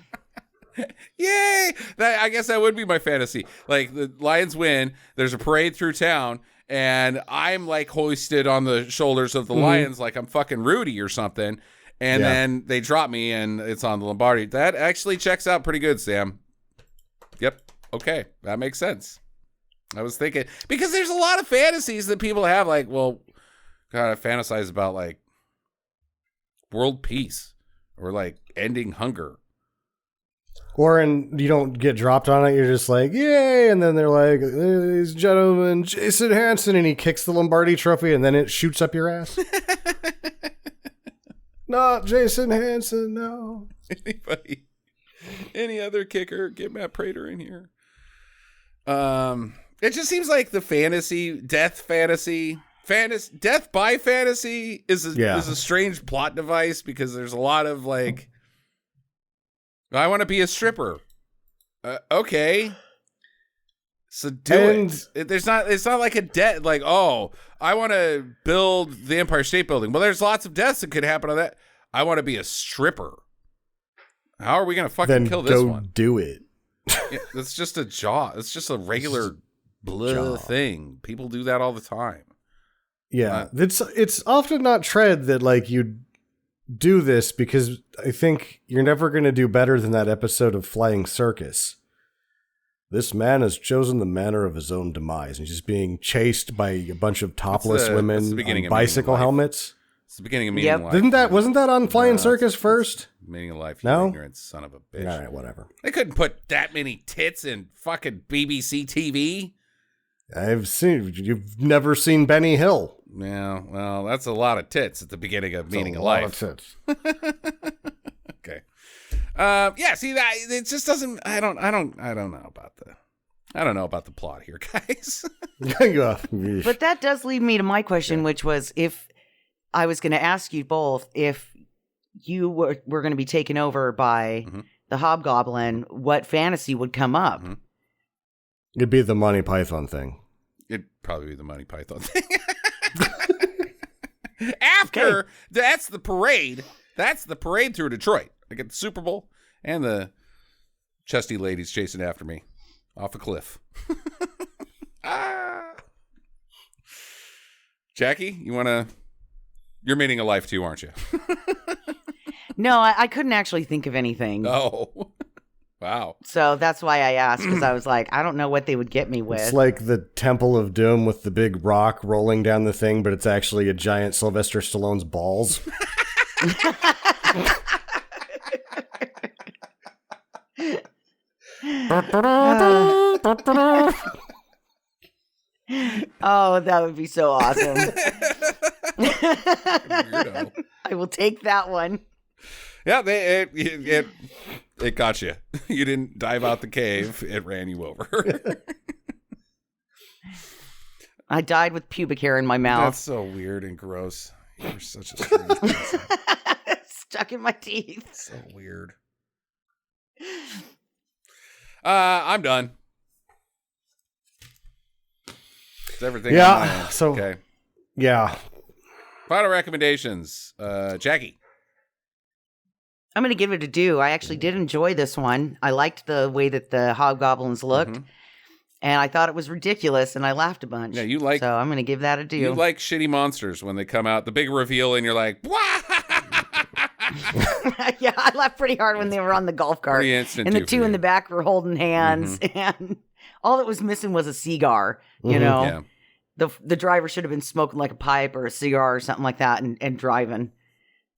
Yay! I guess that would be my fantasy. Like, the Lions win, there's a parade through town, and I'm like hoisted on the shoulders of the Lions like I'm fucking Rudy or something. And then they drop me and it's on the Lombardi. That actually checks out pretty good, Sam. Yep. Okay. That makes sense. I was thinking, because there's a lot of fantasies that people have, like, well, God, I fantasize about like world peace or like ending hunger. Or you don't get dropped on it, you're just like, yay, and then they're like, ladies and gentlemen, Jason Hansen, and he kicks the Lombardi trophy, and then it shoots up your ass. Not Jason Hansen, no. Anybody? Any other kicker? Get Matt Prater in here. It just seems like the death by fantasy is a strange plot device, because there's a lot of like, I want to be a stripper. Okay. So it. It's not like a death, like, oh, I want to build the Empire State Building. Well, there's lots of deaths that could happen on that. I want to be a stripper. How are we going to fucking kill this one? Do it. Yeah, it's just a jaw. It's just a regular blah thing. People do that all the time. Yeah, it's often not tread that like you do this because I think you're never going to do better than that episode of Flying Circus. This man has chosen the manner of his own demise. And he's just being chased by a bunch of topless women on bicycle helmets. It's the beginning of Meaning of Life. Wasn't that on Flying Circus first? Meaning of Life, you ignorant son of a bitch. All right, whatever. They couldn't put that many tits in fucking BBC TV. You've never seen Benny Hill. Yeah, well, that's a lot of tits at the beginning of Meaning of Life. A lot of tits. Okay. Yeah, see that it just doesn't I don't know about the plot here, guys. But that does lead me to my question, which was if I was going to ask you both if you were going to be taken over by the Hobgoblin, what fantasy would come up? It'd be the Monty Python thing. It'd probably be the Monty Python thing. After that's the parade. That's the parade through Detroit. I get the Super Bowl and the chesty ladies chasing after me off a cliff. Jackie, you're Meaning of Life too, aren't you? No, I couldn't actually think of anything. Oh, wow. So that's why I asked, because I was like, I don't know what they would get me with. It's like the Temple of Doom with the big rock rolling down the thing, but it's actually a giant Sylvester Stallone's balls. Oh, that would be so awesome. Weirdo. I will take that one. Yeah, it got you. You didn't dive out the cave. It ran you over. I died with pubic hair in my mouth. That's so weird and gross. You're such a strange person. Stuck in my teeth. So weird. I'm done. That's everything. Yeah. So. Okay. Yeah. Final recommendations. Jackie. I'm going to give it a do. I actually did enjoy this one. I liked the way that the Hobgoblins looked, and I thought it was ridiculous, and I laughed a bunch. Yeah, you like. So I'm going to give that a do. You like shitty monsters when they come out, the big reveal, and you're like, "Wah!" Yeah, I laughed pretty hard when they were on the golf cart, and the two in the back were holding hands, and all that was missing was a cigar. You know, the driver should have been smoking like a pipe or a cigar or something like that, and driving.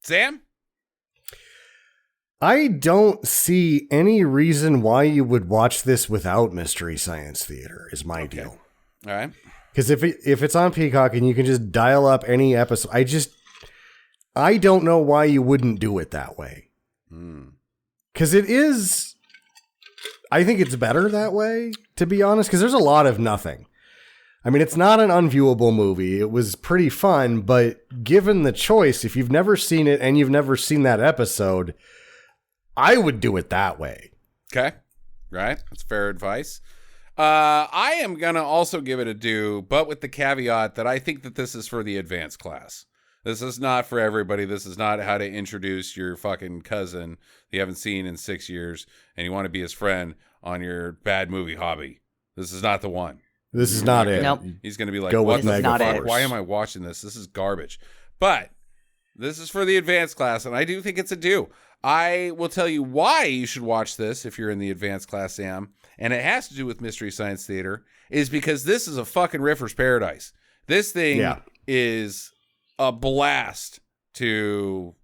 Sam. I don't see any reason why you would watch this without Mystery Science Theater, is my deal. All right. Because if it's on Peacock and you can just dial up any episode, I don't know why you wouldn't do it that way. Because it is, I think it's better that way, to be honest, because there's a lot of nothing. I mean, it's not an unviewable movie. It was pretty fun, but given the choice, if you've never seen it and you've never seen that episode, I would do it that way. Okay. Right. That's fair advice. I am going to also give it a do, but with the caveat that I think that this is for the advanced class. This is not for everybody. This is not how to introduce your fucking cousin you haven't seen in 6 years and you want to be his friend on your bad movie hobby. This is not the one. This is not it. Nope. He's going to be like, Go what with the fuck? Megaforce. Why am I watching this? This is garbage. But this is for the advanced class, and I do think it's a do. I will tell you why you should watch this if you're in the advanced class, Sam, and it has to do with Mystery Science Theater, is because this is a fucking riffer's paradise. This thing is a blast to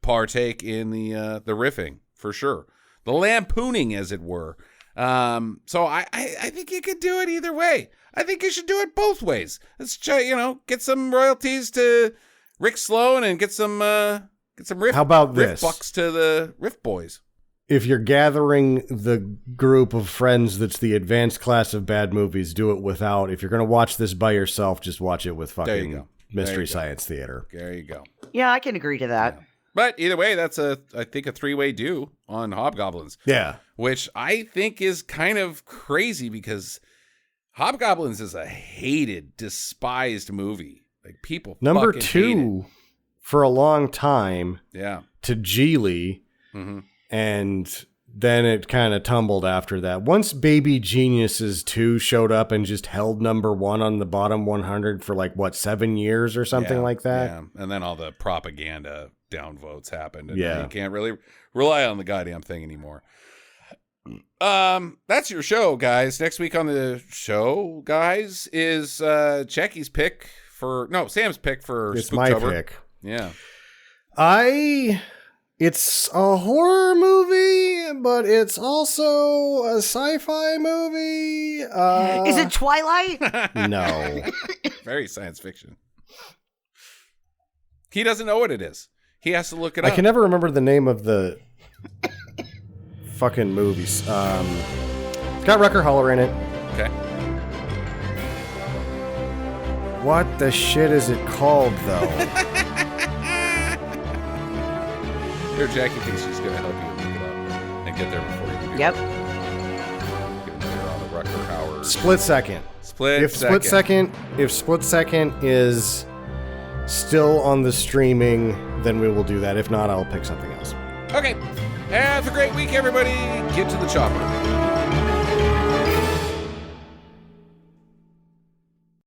partake in the riffing, for sure. The lampooning, as it were. So I think you could do it either way. I think you should do it both ways. Let's get some royalties to Rick Sloan and get some riff. How about riff this? Bucks to the Riff Boys. If you're gathering the group of friends that's the advanced class of bad movies, do it without. If you're going to watch this by yourself, just watch it with fucking Mystery Science Theater. There you go. Yeah, I can agree to that. Yeah. But either way, that's I think a 3-way do on Hobgoblins. Yeah. Which I think is kind of crazy because Hobgoblins is a hated, despised movie. Like people Number fucking 2 for a long time. Yeah. To Geely and then it kind of tumbled after that. Once Baby Geniuses 2 showed up and just held number 1 on the bottom 100 for 7 years or something like that. Yeah, and then all the propaganda downvotes happened. And Yeah. you can't really rely on the goddamn thing anymore. That's your show, guys. Next week on the show, guys, is Jackie's pick for... No, Sam's pick for It's my Spooktober. pick. Yeah. It's a horror movie, but it's also a sci-fi movie. Is it Twilight? No. Very science fiction. He doesn't know what it is. He has to look it up. I can never remember the name of the fucking movies. It's got Rucker Hauer in it. Okay. What the shit is it called, though? Here, Jackie thinks she's going to help you look it up and get there before you do. Yep. Get there on the Rucker Hauer. Split Second. If Split Second is still on the streaming, then we will do that. If not, I'll pick something else. Okay. Have a great week, everybody. Get to the chopper.